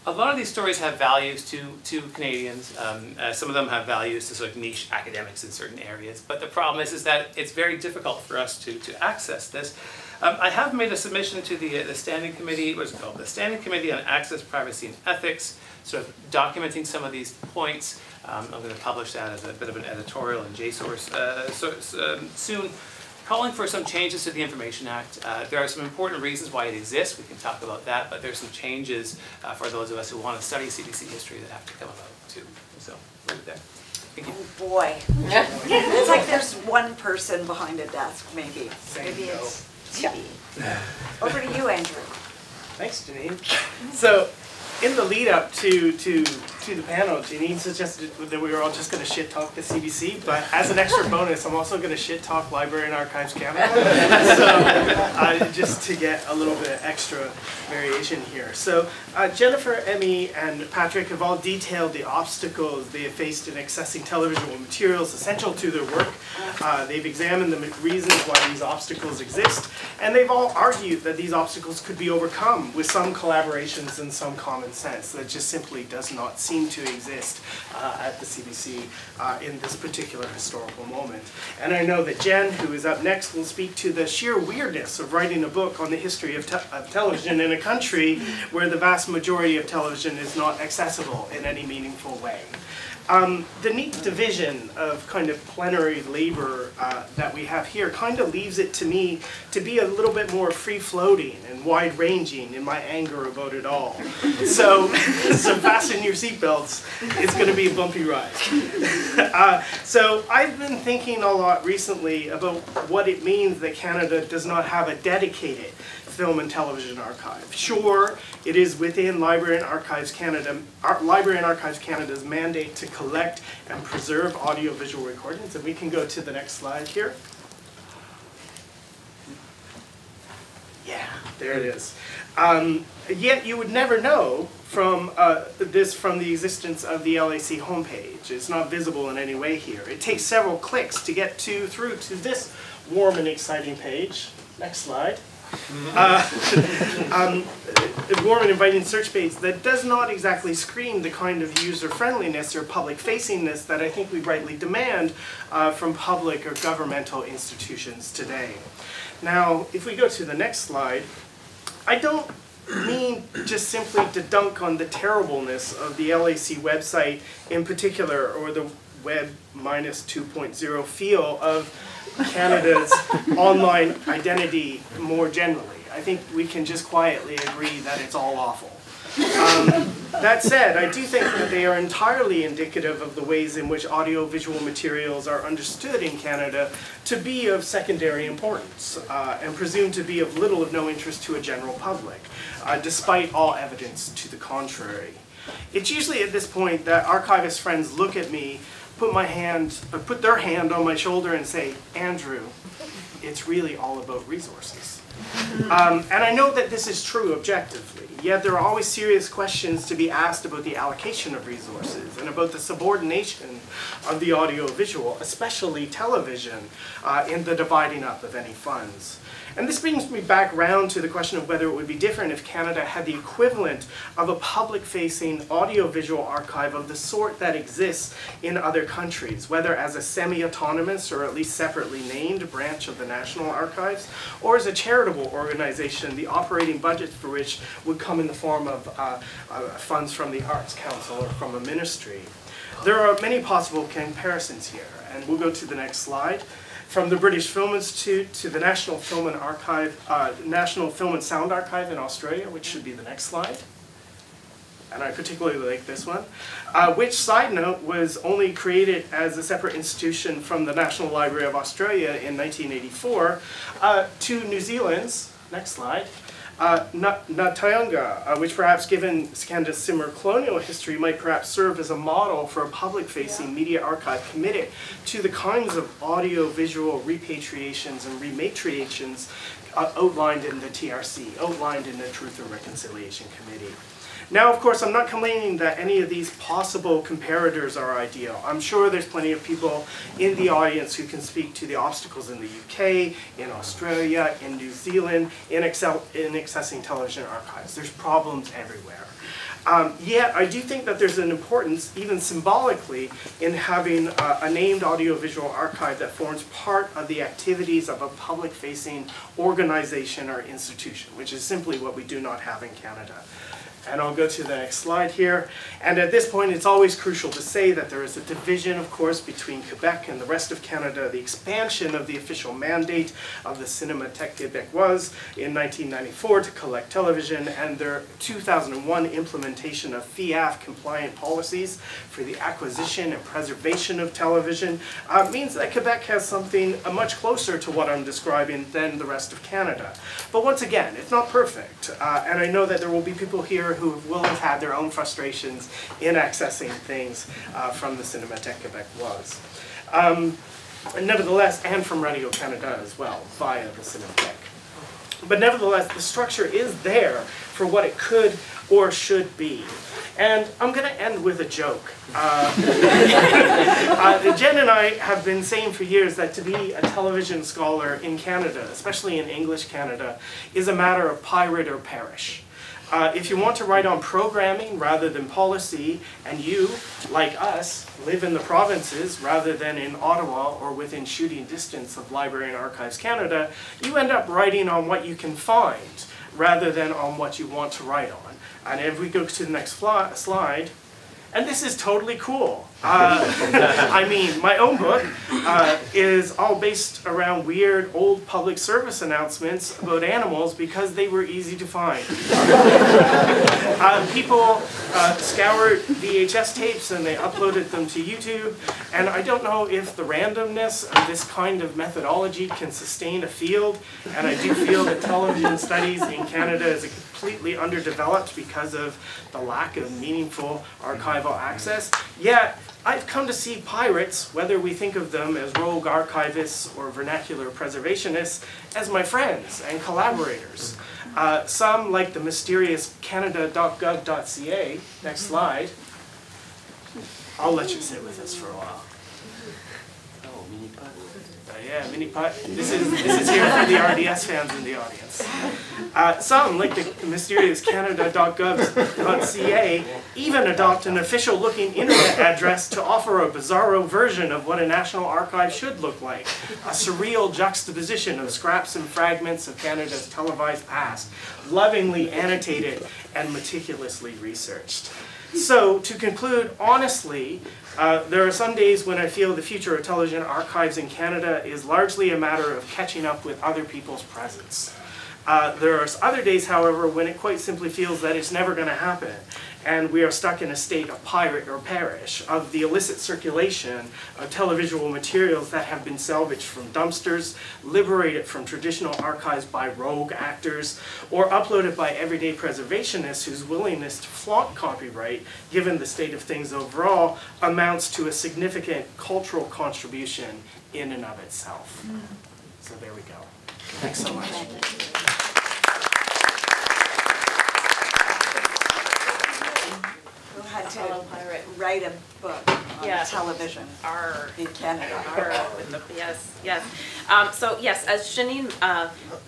a lot of these stories have values to Canadians. Some of them have values to sort of niche academics in certain areas. But the problem is that it's very difficult for us to access this. I have made a submission to the Standing Committee, what's it called? The Standing Committee on Access, Privacy and Ethics, sort of documenting some of these points. I'm going to publish that as a bit of an editorial in JSource soon. calling for some changes to the Information Act. There are some important reasons why it exists. We can talk about that, but there's some changes for those of us who want to study CBC history that have to come about too. So, leave it there. Thank you. Oh boy. It's like there's one person behind a desk, maybe. Maybe it's TV. Over to you, Andrew. Thanks, Janine. So, in the lead up to the panel, Janine suggested that we were all just going to shit talk the CBC, but as an extra bonus, I'm also going to shit talk Library and Archives Canada. So, just to get a little bit extra variation here. So, Jennifer, Emmy, and Patrick have all detailed the obstacles they have faced in accessing televisual materials essential to their work. They've examined the reasons why these obstacles exist, and they've all argued that these obstacles could be overcome with some collaborations and some common sense that just simply does not seem to exist at the CBC in this particular historical moment. And I know that Jen, who is up next, will speak to the sheer weirdness of writing a book on the history of television in a country where the vast majority of television is not accessible in any meaningful way. The neat division of kind of plenary labor that we have here kind of leaves it to me to be a little bit more free-floating and wide-ranging in my anger about it all. So fasten your seatbelts, it's going to be a bumpy ride. So I've been thinking a lot recently about what it means that Canada does not have a dedicated film and television archive. Sure, it is within Library and Archives Canada, Library and Archives Canada's mandate to collect and preserve audiovisual recordings, and we can go to the next slide here. Yeah, there it is. Yet you would never know from the existence of the LAC homepage. It's not visible in any way here. It takes several clicks to get through to this warm and exciting page. Next slide. A warm and inviting search page that does not exactly scream the kind of user-friendliness or public-facingness that I think we rightly demand from public or governmental institutions today. Now, if we go to the next slide, I don't mean just simply to dunk on the terribleness of the LAC website in particular, or the Web -2.0 feel of Canada's online identity more generally. I think we can just quietly agree that it's all awful. That said, I do think that they are entirely indicative of the ways in which audiovisual materials are understood in Canada to be of secondary importance and presumed to be of little or no interest to a general public, despite all evidence to the contrary. It's usually at this point that archivist friends look at me, put their hand on my shoulder and say, Andrew, it's really all about resources. And I know that this is true objectively, yet there are always serious questions to be asked about the allocation of resources and about the subordination of the audiovisual, especially television, in the dividing up of any funds. And this brings me back round to the question of whether it would be different if Canada had the equivalent of a public-facing audiovisual archive of the sort that exists in other countries, whether as a semi-autonomous or at least separately named branch of the National Archives, or as a charitable organization, the operating budget for which would come in the form of funds from the Arts Council or from a ministry. There are many possible comparisons here, and we'll go to the next slide. From the British Film Institute to the National Film and Sound Archive in Australia, which should be the next slide. And I particularly like this one, which, side note, was only created as a separate institution from the National Library of Australia in 1984, to New Zealand's, next slide, Ngātaonga, which perhaps given Canada's similar colonial history might perhaps serve as a model for a public-facing media archive committed to the kinds of audio-visual repatriations and rematriations outlined in the TRC, outlined in the Truth and Reconciliation Committee. Now, of course, I'm not claiming that any of these possible comparators are ideal. I'm sure there's plenty of people in the audience who can speak to the obstacles in the UK, in Australia, in New Zealand, in accessing television archives. There's problems everywhere. Yet, I do think that there's an importance, even symbolically, in having a named audiovisual archive that forms part of the activities of a public-facing organization or institution, which is simply what we do not have in Canada. And I'll go to the next slide here. And at this point, it's always crucial to say that there is a division, of course, between Quebec and the rest of Canada. The expansion of the official mandate of the Cinémathèque Québécoise in 1994 to collect television, and their 2001 implementation of FIAF-compliant policies for the acquisition and preservation of television means that Quebec has something much closer to what I'm describing than the rest of Canada. But once again, it's not perfect. And I know that there will be people here who will have had their own frustrations in accessing things from the Cinémathèque Québécoise. Nevertheless, and from Radio-Canada as well, via the Cinémathèque. But nevertheless, the structure is there for what it could or should be. And I'm going to end with a joke. Jen and I have been saying for years that to be a television scholar in Canada, especially in English Canada, is a matter of pirate or perish. If you want to write on programming rather than policy, and you, like us, live in the provinces rather than in Ottawa or within shooting distance of Library and Archives Canada, you end up writing on what you can find rather than on what you want to write on. And if we go to the next slide, and this is totally cool. I mean, my own book is all based around weird old public service announcements about animals because they were easy to find. People scoured VHS tapes and they uploaded them to YouTube, and I don't know if the randomness of this kind of methodology can sustain a field, and I do feel that television studies in Canada is completely underdeveloped because of the lack of meaningful archival access. Yet, I've come to see pirates, whether we think of them as rogue archivists or vernacular preservationists, as my friends and collaborators. Some, like the mysterious canada.gov.ca, next slide. I'll let you sit with us for a while. Oh, mini putt. Yeah, mini putt. This is here for the RDS fans in the audience. Some, like the mysterious canada.gov.ca, even adopt an official-looking internet address to offer a bizarro version of what a national archive should look like. A surreal juxtaposition of scraps and fragments of Canada's televised past, lovingly annotated and meticulously researched. So, to conclude, honestly, there are some days when I feel the future of television archives in Canada is largely a matter of catching up with other people's presence. There are other days, however, when it quite simply feels that it's never going to happen, and we are stuck in a state of pirate or perish, of the illicit circulation of televisual materials that have been salvaged from dumpsters, liberated from traditional archives by rogue actors, or uploaded by everyday preservationists whose willingness to flaunt copyright, given the state of things overall, amounts to a significant cultural contribution in and of itself. So there we go. Thanks so much. Who had to write a book on television in Canada? Yes. So yes, as Janine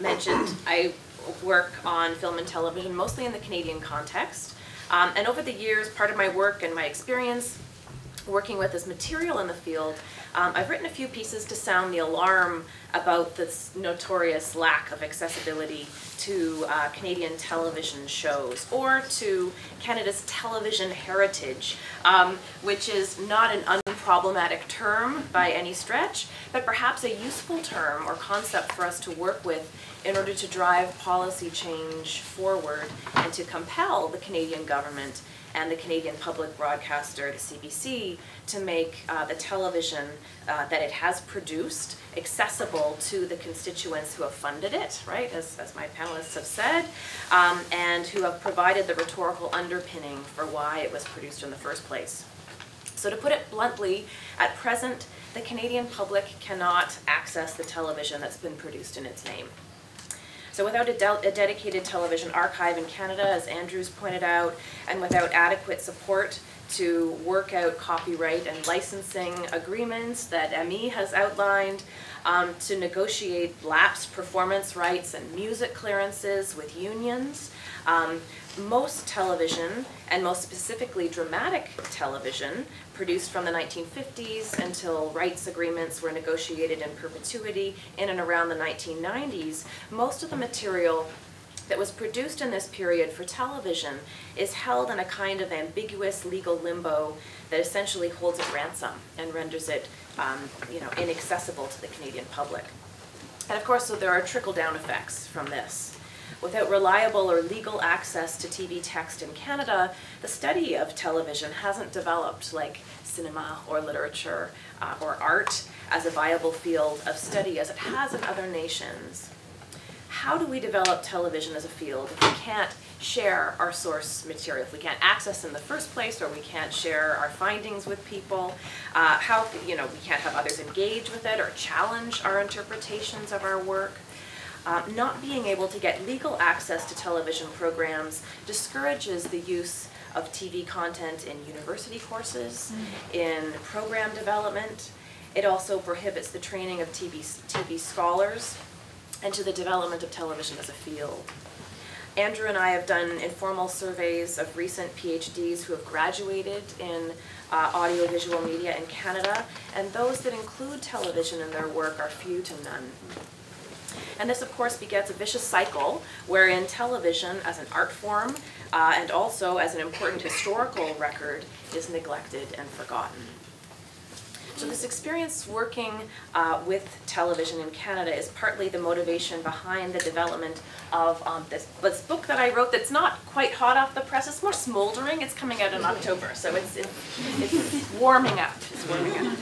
mentioned, I work on film and television, mostly in the Canadian context. And over the years, part of my work and my experience working with this material in the field, I've written a few pieces to sound the alarm about this notorious lack of accessibility to Canadian television shows, or to Canada's television heritage, which is not an unproblematic term by any stretch, but perhaps a useful term or concept for us to work with in order to drive policy change forward and to compel the Canadian government and the Canadian public broadcaster, the CBC, to make the television that it has produced accessible to the constituents who have funded it, right, as my panelists have said, and who have provided the rhetorical underpinning for why it was produced in the first place. So to put it bluntly, at present, the Canadian public cannot access the television that's been produced in its name. So without a dedicated television archive in Canada, as Andrew's pointed out, and without adequate support to work out copyright and licensing agreements that ME has outlined, to negotiate lapsed performance rights and music clearances with unions, most television, and most specifically dramatic television, produced from the 1950s until rights agreements were negotiated in perpetuity in and around the 1990s, most of the material that was produced in this period for television is held in a kind of ambiguous legal limbo that essentially holds it ransom and renders it inaccessible to the Canadian public. And of course, so there are trickle-down effects from this. Without reliable or legal access to TV text in Canada, the study of television hasn't developed like cinema or literature or art as a viable field of study as it has in other nations. How do we develop television as a field if we can't share our source material, if we can't access in the first place, or we can't share our findings with people? We can't have others engage with it or challenge our interpretations of our work. Not being able to get legal access to television programs discourages the use of TV content in university courses, in program development. It also prohibits the training of TV scholars and to the development of television as a field. Andrew and I have done informal surveys of recent PhDs who have graduated in audiovisual media in Canada, and those that include television in their work are few to none. And this, of course, begets a vicious cycle wherein television as an art form and also as an important historical record is neglected and forgotten. So this experience working with television in Canada is partly the motivation behind the development of this book that I wrote that's not quite hot off the press. It's more smoldering. It's coming out in October, so it's warming up. It's warming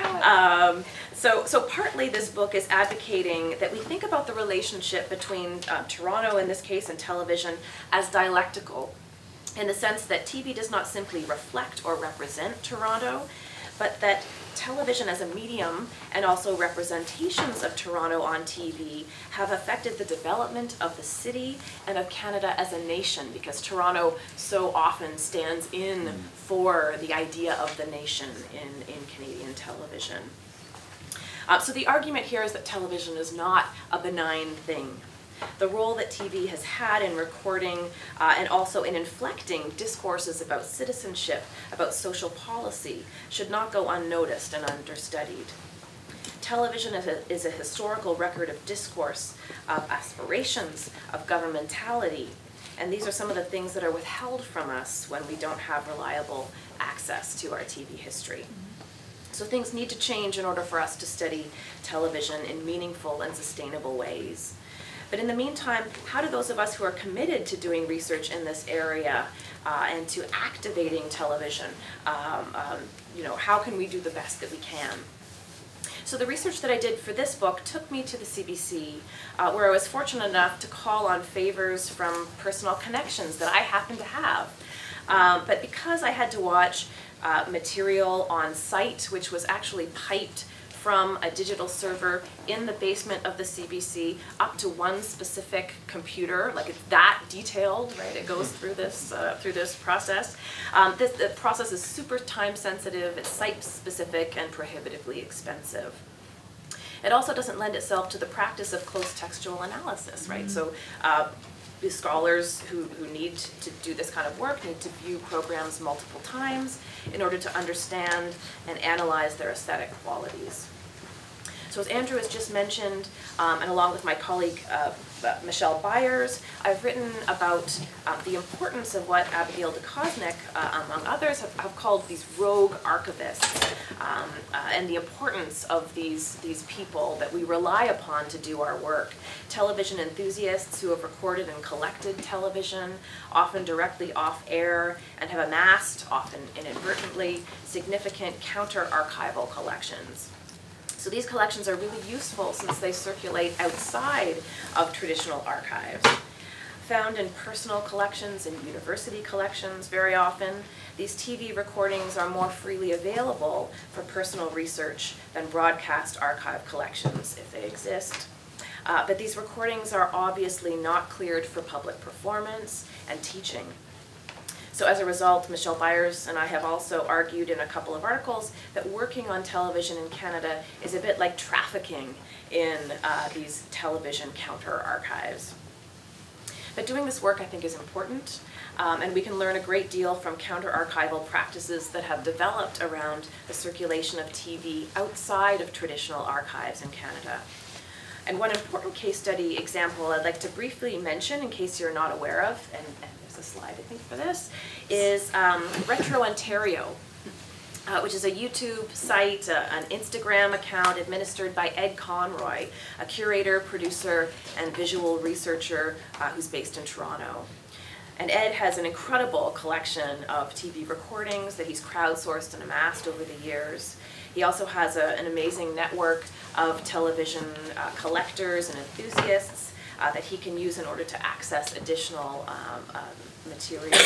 up. So partly this book is advocating that we think about the relationship between Toronto, in this case, and television as dialectical, in the sense that TV does not simply reflect or represent Toronto, but that television as a medium and also representations of Toronto on TV have affected the development of the city and of Canada as a nation, because Toronto so often stands in for the idea of the nation in Canadian television. So the argument here is that television is not a benign thing. The role that TV has had in recording and also in inflecting discourses about citizenship, about social policy, should not go unnoticed and understudied. Television is a historical record of discourse, of aspirations, of governmentality, and these are some of the things that are withheld from us when we don't have reliable access to our TV history. So things need to change in order for us to study television in meaningful and sustainable ways. But in the meantime, how do those of us who are committed to doing research in this area and to activating television, how can we do the best that we can? So the research that I did for this book took me to the CBC, where I was fortunate enough to call on favors from personal connections that I happen to have. But because I had to watch material on site, which was actually piped from a digital server in the basement of the CBC up to one specific computer, like it's that detailed, right? It goes through this process. The process is super time sensitive, it's site specific, and prohibitively expensive. It also doesn't lend itself to the practice of close textual analysis, right? So the scholars who need to do this kind of work need to view programs multiple times in order to understand and analyze their aesthetic qualities. So as Andrew has just mentioned, and along with my colleague Michelle Byers, I've written about the importance of what Abigail de Kosnik, among others, have called these rogue archivists, and the importance of these people that we rely upon to do our work. Television enthusiasts who have recorded and collected television, often directly off air, and have amassed, often inadvertently, significant counter-archival collections. So these collections are really useful since they circulate outside of traditional archives. Found in personal collections and university collections very often, these TV recordings are more freely available for personal research than broadcast archive collections if they exist. But these recordings are obviously not cleared for public performance and teaching. So as a result, Michelle Byers and I have also argued in a couple of articles that working on television in Canada is a bit like trafficking in these television counter-archives. But doing this work, I think, is important, and we can learn a great deal from counter-archival practices that have developed around the circulation of TV outside of traditional archives in Canada. And one important case study example I'd like to briefly mention in case you're not aware of, and there's a slide I think for this, is Retro Ontario, which is a YouTube site, an Instagram account administered by Ed Conroy, a curator, producer, and visual researcher who's based in Toronto. And Ed has an incredible collection of TV recordings that he's crowdsourced and amassed over the years. He also has an amazing network of television collectors and enthusiasts that he can use in order to access additional material.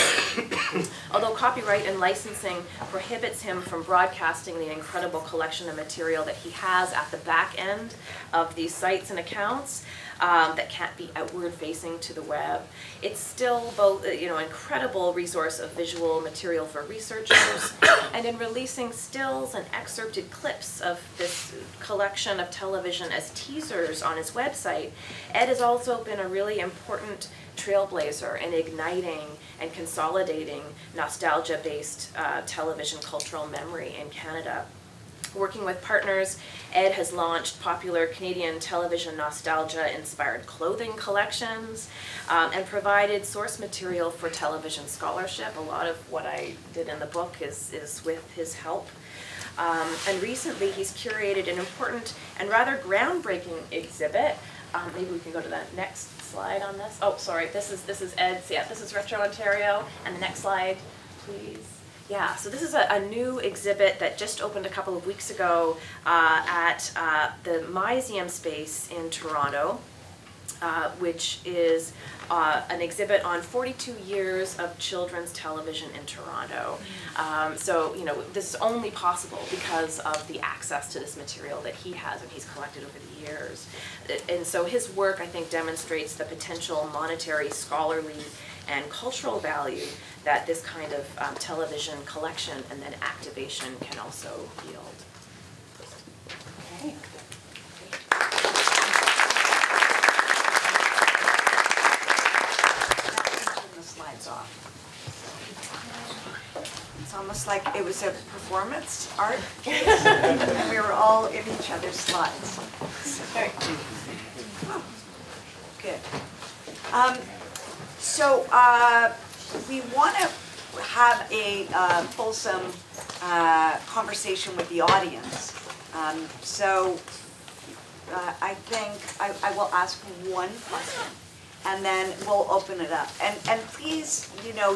Although copyright and licensing prohibits him from broadcasting the incredible collection of material that he has at the back end of these sites and accounts, that can't be outward facing to the web. It's still both, incredible resource of visual material for researchers, and in releasing stills and excerpted clips of this collection of television as teasers on his website, Ed has also been a really important trailblazer in igniting and consolidating nostalgia-based television cultural memory in Canada. Working with partners, Ed has launched popular Canadian television nostalgia-inspired clothing collections and provided source material for television scholarship. A lot of what I did in the book is with his help. And recently he's curated an important and rather groundbreaking exhibit. Maybe we can go to the next slide on this. Oh, sorry, this is Ed's, yeah, this is Retro Ontario. And the next slide, please. Yeah, so this is a new exhibit that just opened a couple of weeks ago at the Museum space in Toronto, which is an exhibit on 42 years of children's television in Toronto. So, this is only possible because of the access to this material that he has and he's collected over the years. And so his work, I think, demonstrates the potential monetary, scholarly, and cultural value that this kind of television collection and then activation can also yield. Okay. Turn the slides off. It's almost like it was a performance art piece, and we were all in each other's slides. Okay. Oh, good. So we want to have a fulsome conversation with the audience. I think I will ask one question, and then we'll open it up. And please,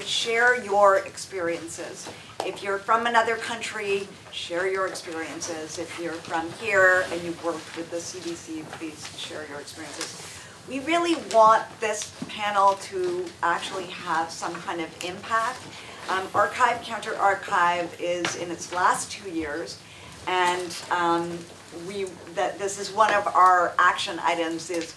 share your experiences. If you're from another country, share your experiences. If you're from here and you've worked with the CBC, please share your experiences. We really want this panel to actually have some kind of impact. Archive Counter Archive is in its last 2 years, and this is one of our action items is,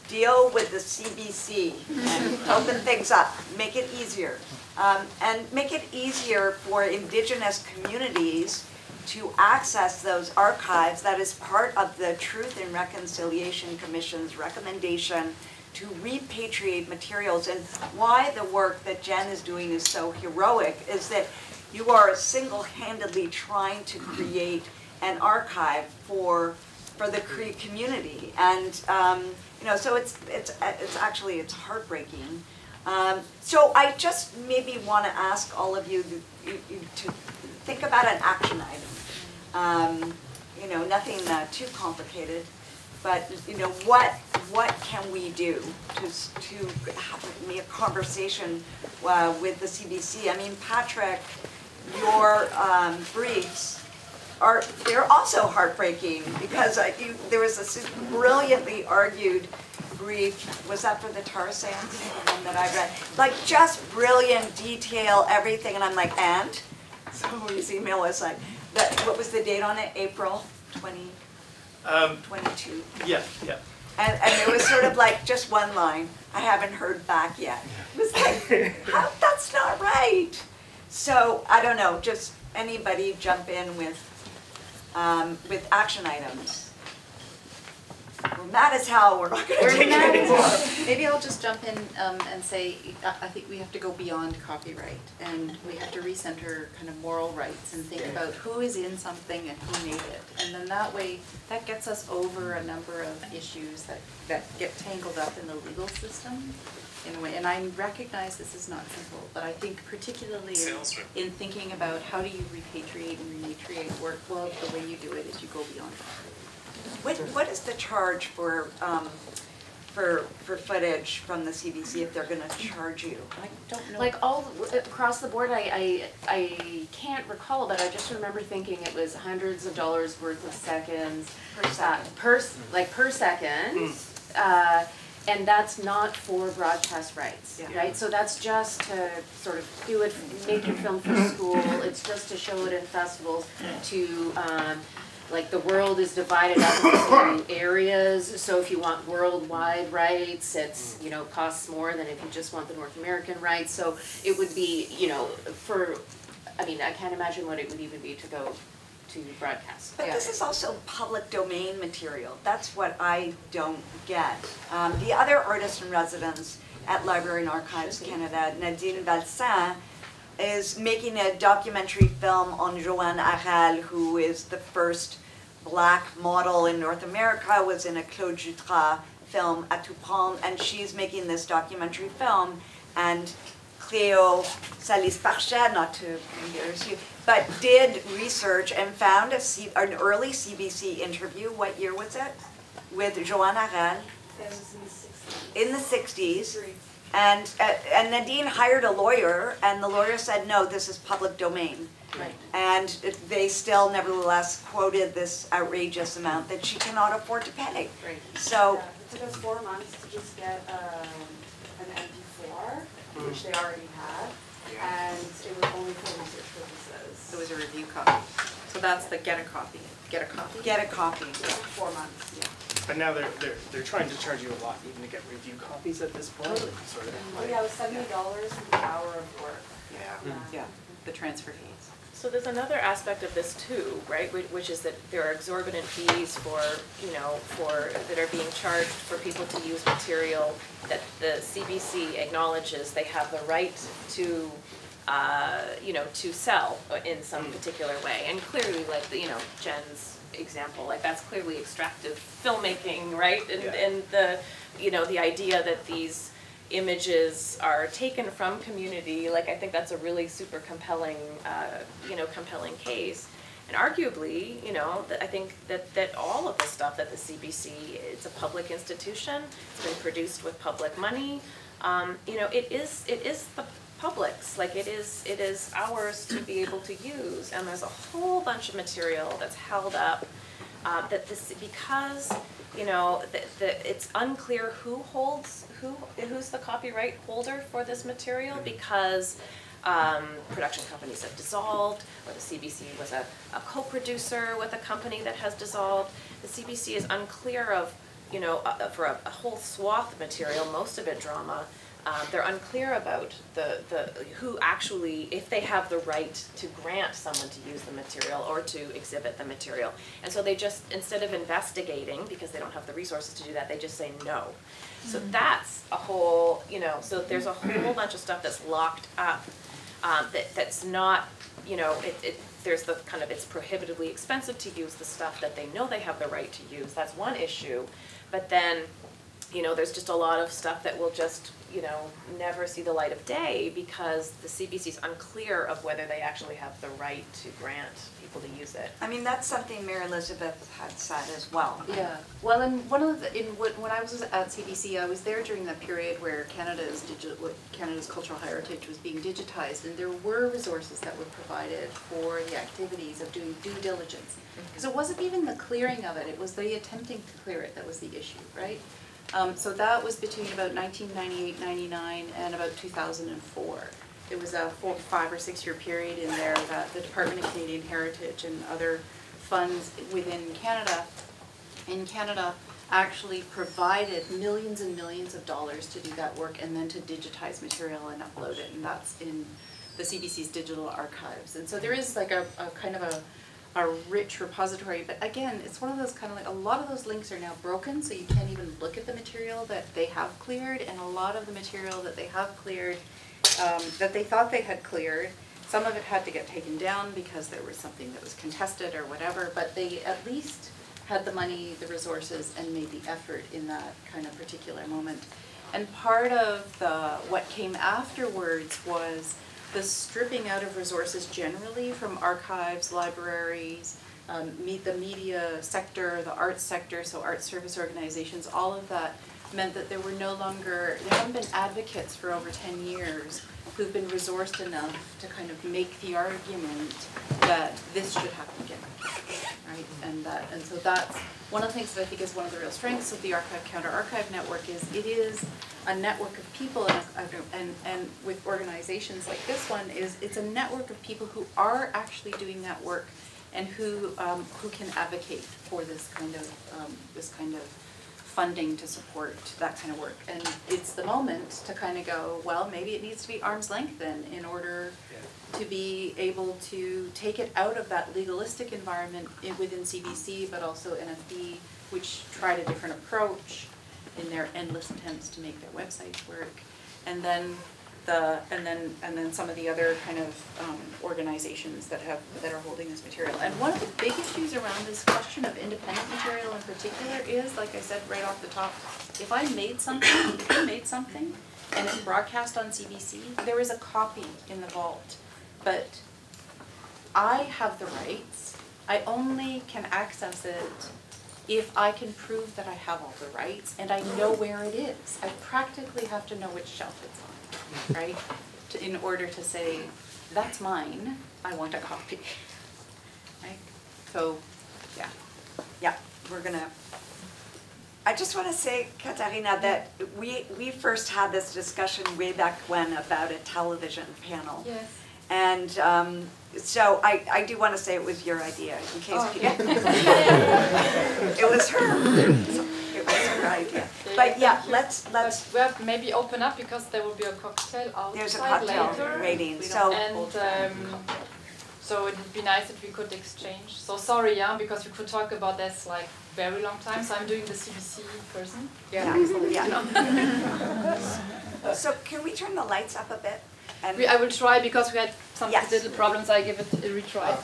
deal with the CBC and open things up, make it easier. And make it easier for Indigenous communities to access those archives. That is part of the Truth and Reconciliation Commission's recommendation to repatriate materials. And why the work that Jen is doing is so heroic is that you are single-handedly trying to create an archive for the Cree community. And so it's heartbreaking. So I just maybe want to ask all of you to think about an action item. Nothing too complicated, but what can we do to have a conversation with the CBC? I mean, Patrick, your briefs they're also heartbreaking because there was a brilliantly argued brief. Was that for the tar sands? The one that I read, like just brilliant detail, everything, and I'm like, and so his email was like, what was the date on it? April 2022. Yeah. And it was sort of like just one line. I haven't heard back yet. It was like, that's not right. So I don't know. Just anybody jump in with action items. we're mad as hell, we're not gonna take it anymore. Maybe I'll just jump in and say, I think we have to go beyond copyright, and we have to recenter kind of moral rights and think about who is in something and who made it. And then that way, that gets us over a number of issues that get tangled up in the legal system in a way. And I recognize this is not simple, but I think particularly in thinking about how do you repatriate and rematriate work, well, the way you do it is you go beyond that. What is the charge for footage from the CBC if they're going to charge you? I don't know. Like all across the board, I can't recall, but I just remember thinking it was hundreds of dollars worth of seconds Per second. per second, and that's not for broadcast rights, right? So that's just to sort of do it, make your film for school. It's just to show it in festivals. To like the world is divided up into areas, so if you want worldwide rights, it's, you know, costs more than if you just want the North American rights. So it would be, you know, for, I mean, I can't imagine what it would even be to go to broadcast. But this is also public domain material. That's what I don't get. The other artist in residence at Library and Archives Canada, Nadine Valsin, is making a documentary film on Joanne Harel, who is the first black model in North America, was in a Claude Jutras film, À Tout Prendre, and she's making this documentary film, and Cleo Salis-Parchet, not to embarrass you, but did research and found an early CBC interview, what year was it? With Joanne Harel. It was in the 60s. In the 60s. And Nadine hired a lawyer, and the lawyer said, no, this is public domain. Right. And they still nevertheless quoted this outrageous amount that she cannot afford to pay. Right. So it took us 4 months to just get an MP4, which they already had, and it was only for research purposes. It was a review copy. So that's the get a copy. Get a copy? get a copy. It took 4 months, yeah. But now they're trying to charge you a lot even to get review copies at this point. Sort of. Oh yeah, it was $70 for the hour of work. Yeah. Yeah, the transfer fees. So there's another aspect of this too, right, which is that there are exorbitant fees for, you know, that are being charged for people to use material that the CBC acknowledges they have the right to, you know, to sell in some particular way. And clearly, like, you know, Jen's example, like that's clearly extractive filmmaking, right? And the, you know, the idea that these images are taken from community, like I think that's a really super compelling, you know, compelling case. And arguably, you know, I think that all of the stuff that the CBC, it's a public institution, it's been produced with public money, you know, it is the public's, like it is ours to be able to use, and there's a whole bunch of material that's held up that this, because, you know, it's unclear who's the copyright holder for this material, because production companies have dissolved, or the CBC was a co-producer with a company that has dissolved. The CBC is unclear of, you know, for a whole swath of material, most of it drama, they're unclear about who actually, if they have the right to grant someone to use the material or to exhibit the material. And so they just, instead of investigating, because they don't have the resources to do that, they just say no. So that's a whole, you know, so there's a whole bunch of stuff that's locked up that's not, you know, there's the kind of, it's prohibitively expensive to use the stuff that they know they have the right to use. That's one issue. But then, you know, there's just a lot of stuff that will just, you know, never see the light of day because the CBC is unclear of whether they actually have the right to grant people to use it. I mean, that's something Mary Elizabeth had said as well. Yeah, well, and one of the, when I was at CBC, I was there during the period where Canada's cultural heritage was being digitized, and there were resources that were provided for the activities of doing due diligence. Because it wasn't even the clearing of it, it was the attempting to clear it that was the issue, right? So that was between about 1998, 99, and about 2004. There was a 5 or 6 year period in there that the Department of Canadian Heritage and other funds within Canada, actually provided millions and millions of dollars to do that work and then to digitize material and upload it, and that's in the CBC's digital archives. And so there is like a kind of a rich repository. But again, it's one of those kind of like, a lot of those links are now broken, so you can't even look at the material that they have cleared, and a lot of the material that they have cleared, that they thought they had cleared, some of it had to get taken down because there was something that was contested or whatever, but they at least had the money, the resources, and made the effort in that kind of particular moment. And part of what came afterwards was the stripping out of resources generally from archives, libraries, the media sector, the arts sector, so art service organizations, all of that meant that there haven't been advocates for over 10 years who've been resourced enough to kind of make the argument that this should happen again, right? And so that's one of the things that I think is one of the real strengths of the Archive Counter Archive Network is it is a network of people, and with organizations like this one, it's a network of people who are actually doing that work and who can advocate for this kind of funding to support that kind of work. And it's the moment to kind of go, well, maybe it needs to be arm's length then in order to be able to take it out of that legalistic environment within CBC, but also NFB, which tried a different approach in their endless attempts to make their websites work. And then some of the other kind of organizations that are holding this material. And one of the big issues around this question of independent material in particular is, like I said right off the top, if you made something and it's broadcast on CBC, there is a copy in the vault, but I have the rights. I only can access it if I can prove that I have all the rights and I know where it is. I practically have to know which shelf it's on, right? In order to say, that's mine, I want a copy, right? So, yeah, I just want to say, Katarina, that we first had this discussion way back when about a television panel. Yes. And so I do want to say it was your idea, in case people... It was her. It was her idea. But yeah, let's we have to maybe open up because there will be a cocktail outside there's a cocktail later. waiting. So And so it would be nice if we could exchange. So sorry, because we could talk about this like very long time. So I'm doing the CBC person. yeah. So can we turn the lights up a bit? And I will try because we had some Yes. little problems. I give it a retry.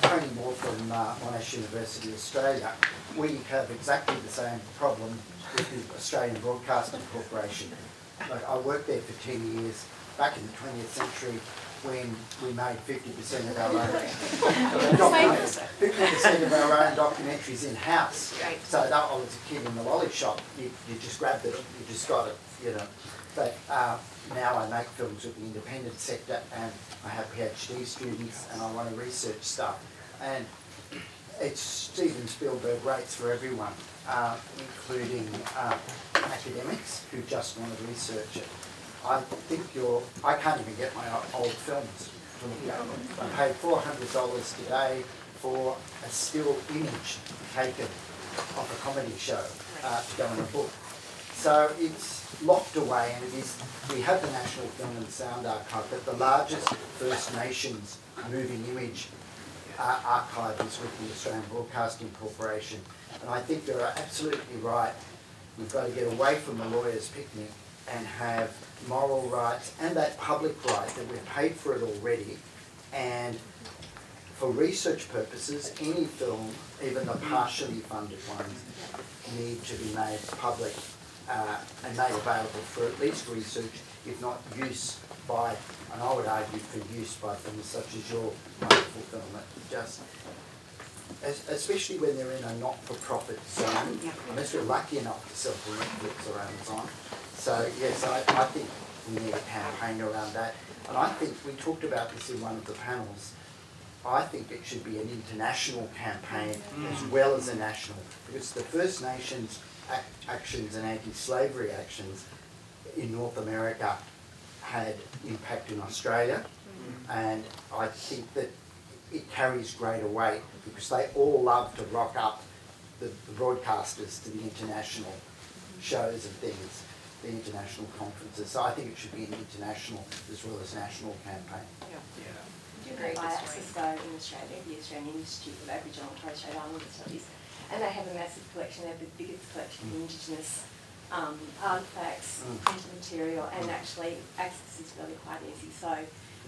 Tony Moore from Monash University, Australia. We have exactly the same problem with the Australian Broadcasting Corporation. Like, I worked there for 10 years, back in the 20th century, when we made 50% of our own 50% of our own documentaries in-house. Right. So that I was a kid in the lolly shop. You just grabbed it, you just got it, you know. But now I make films with the independent sector, and I have PhD students, and I want to research stuff. And it's Steven Spielberg rates for everyone, including academics who just want to research it. I think I can't even get my old films to look at. I paid $400 today for a still image taken of a comedy show to go in a book. So it's locked away, and we have the National Film and Sound Archive, but the largest First Nations moving image archive is with the Australian Broadcasting Corporation. And I think they're absolutely right. We've got to get away from the lawyer's picnic and have moral rights and that public right that we've paid for it already. And for research purposes, any film, even the partially funded ones, need to be made public and made available for at least research, if not use by, and I would argue for use by films such as your wonderful film. That just, especially when they're in a not-for-profit zone, unless we're lucky enough to sell to Netflix or Amazon. So yes, I think we need a campaign around that. And I think we talked about this in one of the panels. I think it should be an international campaign as well as a national, because the First Nations actions and anti-slavery actions in North America had impact in Australia, and I think that it carries greater weight because they all love to rock up the broadcasters to the international shows and things, the international conferences. So I think it should be an international as well as national campaign. do have IAMHIST in Australia, the Australian Institute of Aboriginal and Torres Strait Islander Studies, and they have a massive collection. They have the biggest collection of Indigenous artefacts, printed material, and actually access is really quite easy. So,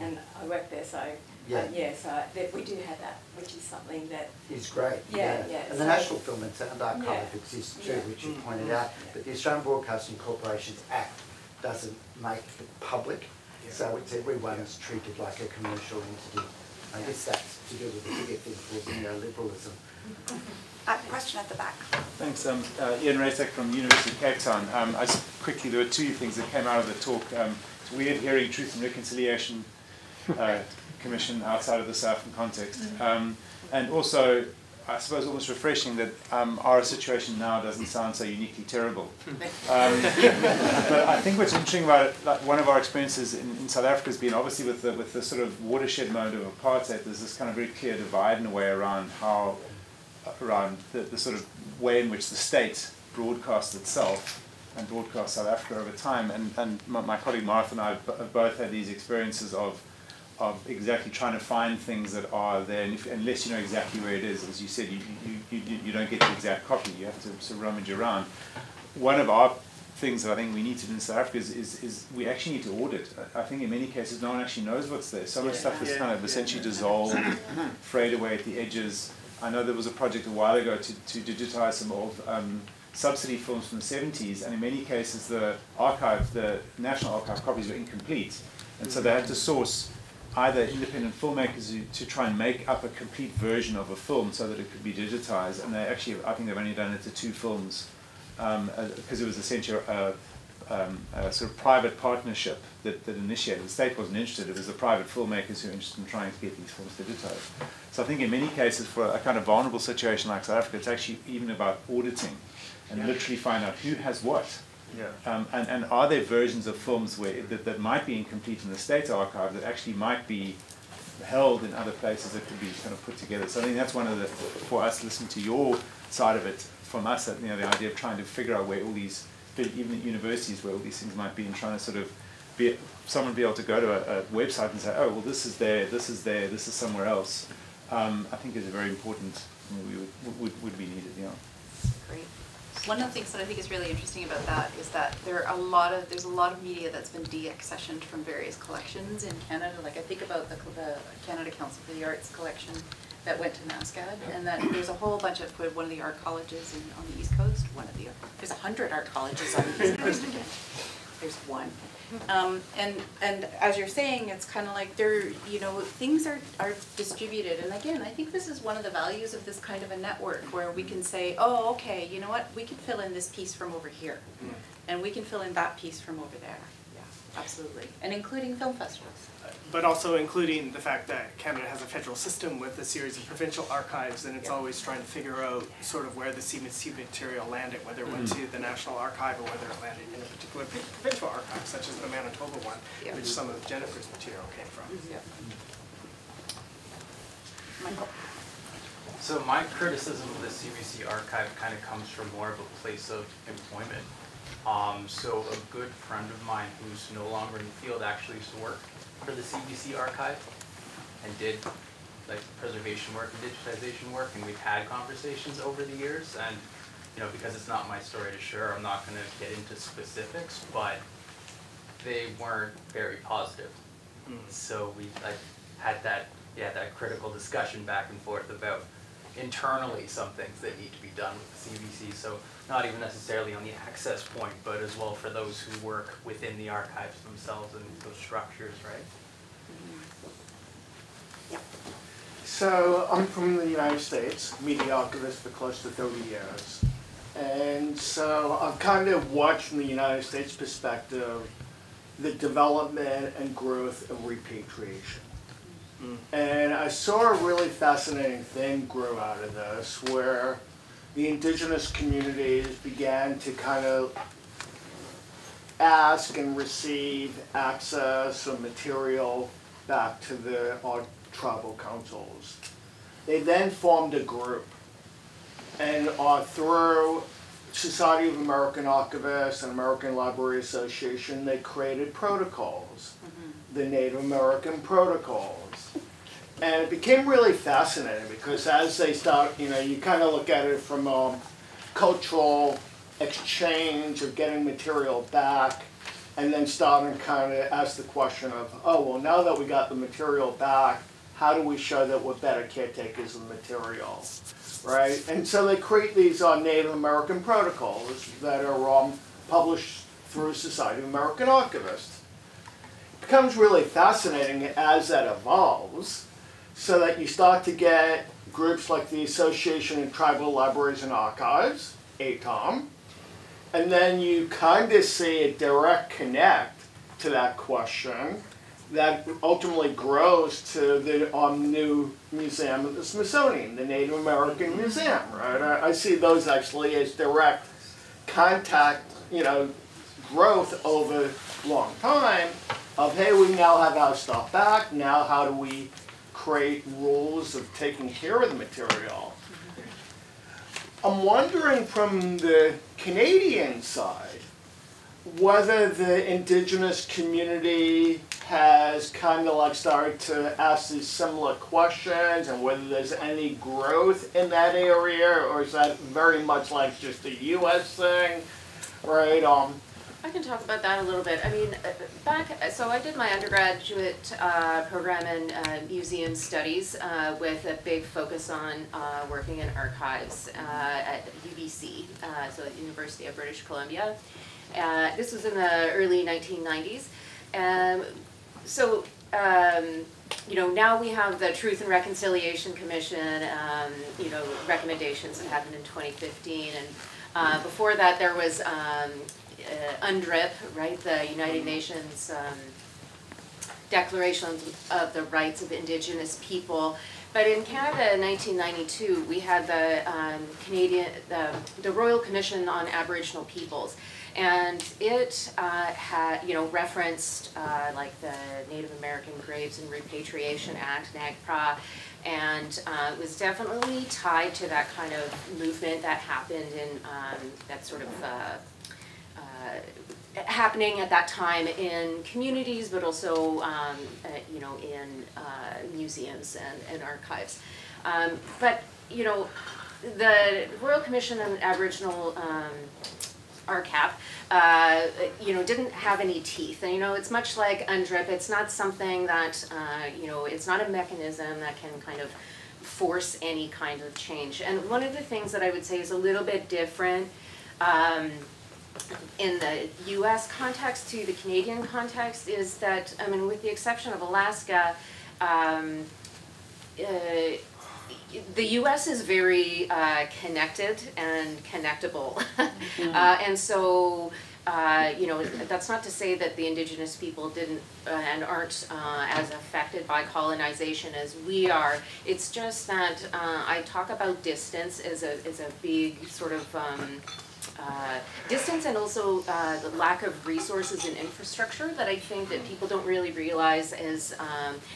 and I work there, so we do have that, which is something that is great. Yeah. And the National Film and Sound Archive exists too, which you pointed out. But the Australian Broadcasting Corporations Act doesn't make it public, so it's everyone is treated like a commercial entity. I guess that's to do with the bigger thing called neoliberalism. Question at the back. Thanks. Ian Rasek from the University of Cape Town. Quickly, there were two things that came out of the talk. It's weird hearing Truth and Reconciliation Commission outside of the Southern context. And also, I suppose almost refreshing that our situation now doesn't sound so uniquely terrible. But I think what's interesting about it, like one of our experiences in South Africa has been obviously with the sort of watershed moment of apartheid, there's this kind of very clear divide in a way around how, the sort of way in which the state broadcasts itself and broadcasts South Africa over time. And my colleague Martha and I have both had these experiences of exactly trying to find things that are there, and unless you know exactly where it is, as you said, you don't get the exact copy. You have to sort of rummage around. One of our things that I think we need to do in South Africa is we actually need to audit. I think in many cases no one actually knows what's there. So much stuff is kind of essentially dissolved, frayed away at the edges. I know there was a project a while ago to digitize some old subsidy films from the 70s, and in many cases the National Archive copies were incomplete, and so they had to source either independent filmmakers to try and make up a complete version of a film so that it could be digitized, and they actually, I think they've only done it to 2 films, because it was essentially a sort of private partnership that initiated. The state wasn't interested, it was the private filmmakers who were interested in trying to get these films digitized. So I think in many cases for a kind of vulnerable situation like South Africa, it's actually even about auditing and literally find out who has what. And are there versions of films that might be incomplete in the state archive that actually might be held in other places that could be kind of put together? So I think that's one of the, for us listening to your side of it, from us, the idea of trying to figure out where all these, even at universities, where all these things might be, and trying to sort of someone be able to go to a website and say, oh, well, this is there, this is there, this is somewhere else, I think is a very important, would be needed, Great. One of the things that I think is really interesting about that is that there's a lot of media that's been de-accessioned from various collections in Canada. Like I think about the Canada Council for the Arts collection that went to NASCAD, and that there's a whole bunch of one of the art colleges on the East Coast. There's 100 art colleges on the East Coast again. There's one. And as you're saying, it's kind of like things are distributed. And again, I think this is one of the values of this kind of a network where we can say, oh, okay, you know what, we can fill in this piece from over here. And we can fill in that piece from over there. Yeah, absolutely. And including film festivals. But also including the fact that Canada has a federal system with a series of provincial archives, and it's always trying to figure out sort of where the CBC material landed, whether it went to the National Archive or whether it landed in a particular provincial archive, such as the Manitoba one, which some of Jennifer's material came from. Michael? So my criticism of the CBC archive kind of comes from more of a place of employment. So a good friend of mine who's no longer in the field actually used to work for the CBC archive and did like preservation work and digitization work, and we've had conversations over the years, and because it's not my story to share, I'm not going to get into specifics, but they weren't very positive. So we had that critical discussion back and forth about internally some things that need to be done with the CBC. So not even necessarily on the access point, but as well for those who work within the archives themselves and those structures, right? So I'm from the United States, media archivist for close to 30 years. And so I've kind of watched from the United States perspective the development and growth of repatriation. And I saw a really fascinating thing grow out of this, where the Indigenous communities began to kind of ask and receive access or material back to our tribal councils. They then formed a group, and through Society of American Archivists and American Library Association, they created protocols, the Native American protocols. And it became really fascinating because as they start, you kind of look at it from cultural exchange of getting material back, and then starting kind of ask the question of, oh, well, now that we got the material back, how do we show that we're better caretakers of the material, right? And so they create these Native American protocols that are published through Society of American Archivists. It becomes really fascinating as that evolves, so that you start to get groups like the Association of Tribal Libraries and Archives, ATOM, and then you kind of see a direct connect to that question that ultimately grows to the new museum at the Smithsonian, the Native American Museum, right? I see those actually as direct contact, growth over a long time of, hey, we now have our stuff back, now how do we create rules of taking care of the material? I'm wondering from the Canadian side whether the Indigenous community has kind of started to ask these similar questions, and whether there's any growth in that area, or is that very much like just a US thing, right? I can talk about that a little bit. I mean, so I did my undergraduate program in museum studies with a big focus on working in archives at UBC, so the University of British Columbia. This was in the early 1990s. Now we have the Truth and Reconciliation Commission, recommendations that happened in 2015, and before that there was UNDRIP, right, the United Nations Declaration of the Rights of Indigenous People. But in Canada in 1992, we had the Royal Commission on Aboriginal Peoples, and it had, referenced like the Native American Graves and Repatriation Act, NAGPRA, and was definitely tied to that kind of movement that happened in that sort of happening at that time in communities, but also in museums and archives. But the Royal Commission on Aboriginal RCAP, didn't have any teeth. And it's much like UNDRIP. It's not something that it's not a mechanism that can kind of force any kind of change. And one of the things that I would say is a little bit different in the US context to the Canadian context is that, I mean, with the exception of Alaska, the US is very connected and connectable. And so, that's not to say that the Indigenous people didn't and aren't as affected by colonization as we are. It's just that I talk about distance as a big sort of distance, and also the lack of resources and infrastructure that I think that people don't really realize is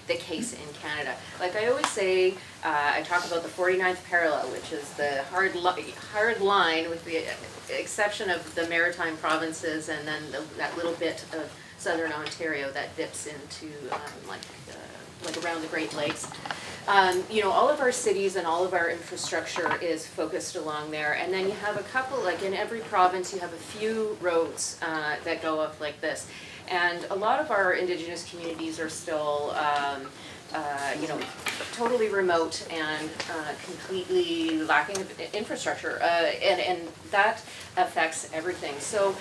the case in Canada. Like I always say, I talk about the 49th parallel, which is the hard line with the exception of the maritime provinces, and then that little bit of southern Ontario that dips into like around the Great Lakes. All of our cities and all of our infrastructure is focused along there, and then you have a couple, like in every province you have a few roads that go up like this, and a lot of our Indigenous communities are still totally remote and completely lacking of infrastructure, and that affects everything. So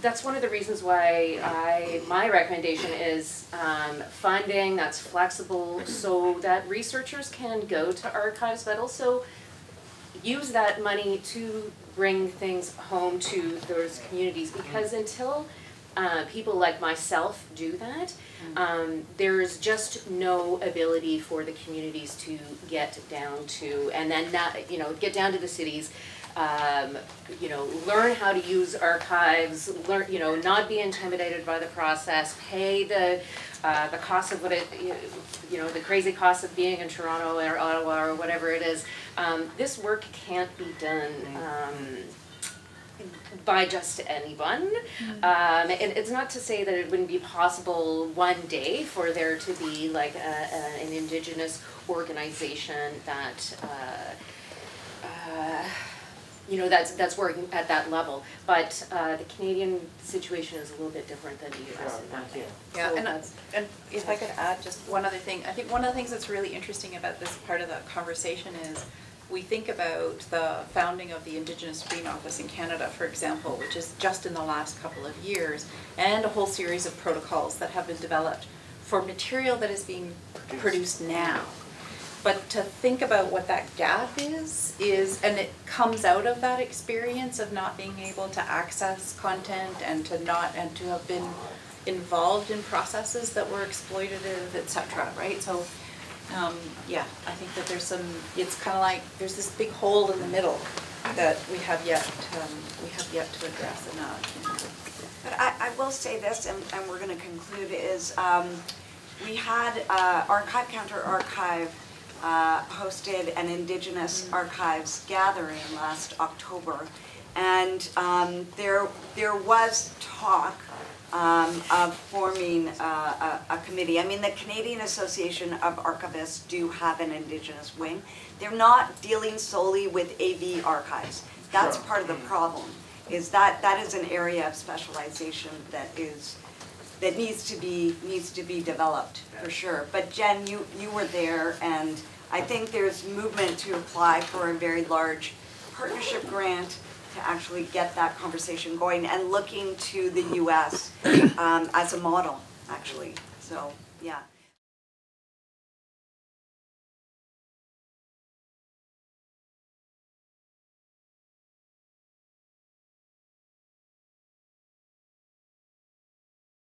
that's one of the reasons why my recommendation is funding that's flexible so that researchers can go to archives, but also use that money to bring things home to those communities, because until people like myself do that, there's just no ability for the communities to get down to, and then get down to the cities, learn how to use archives, learn, not be intimidated by the process, pay the cost of what it, the crazy cost of being in Toronto or Ottawa or whatever it is. This work can't be done by just anyone. And it's not to say that it wouldn't be possible one day for there to be like an Indigenous organization that you know, that's working at that level. But the Canadian situation is a little bit different than the US in that way. Yeah, So and if I could add just one other thing, I think one of the things that's really interesting about this part of the conversation is we think about the founding of the Indigenous Screen Office in Canada, for example, which is just in the last couple of years, and a whole series of protocols that have been developed for material that is being produced now. But to think about what that gap is, and it comes out of that experience of not being able to access content and to have been involved in processes that were exploitative, etc. Right? So, yeah, I think that there's it's kind of like there's this big hole in the middle that we have yet to address enough. But I will say this, and we're going to conclude, is we had Archive Counter Archive hosted an Indigenous Archives gathering last October, and there was talk of forming a committee. I mean, the Canadian Association of Archivists do have an Indigenous wing. They're not dealing solely with AV archives. That's part of the problem, is that is an area of specialization that needs to be developed, for sure. But Jen, you were there, and I think there's movement to apply for a very large partnership grant to actually get that conversation going, and looking to the US as a model, actually. So, yeah.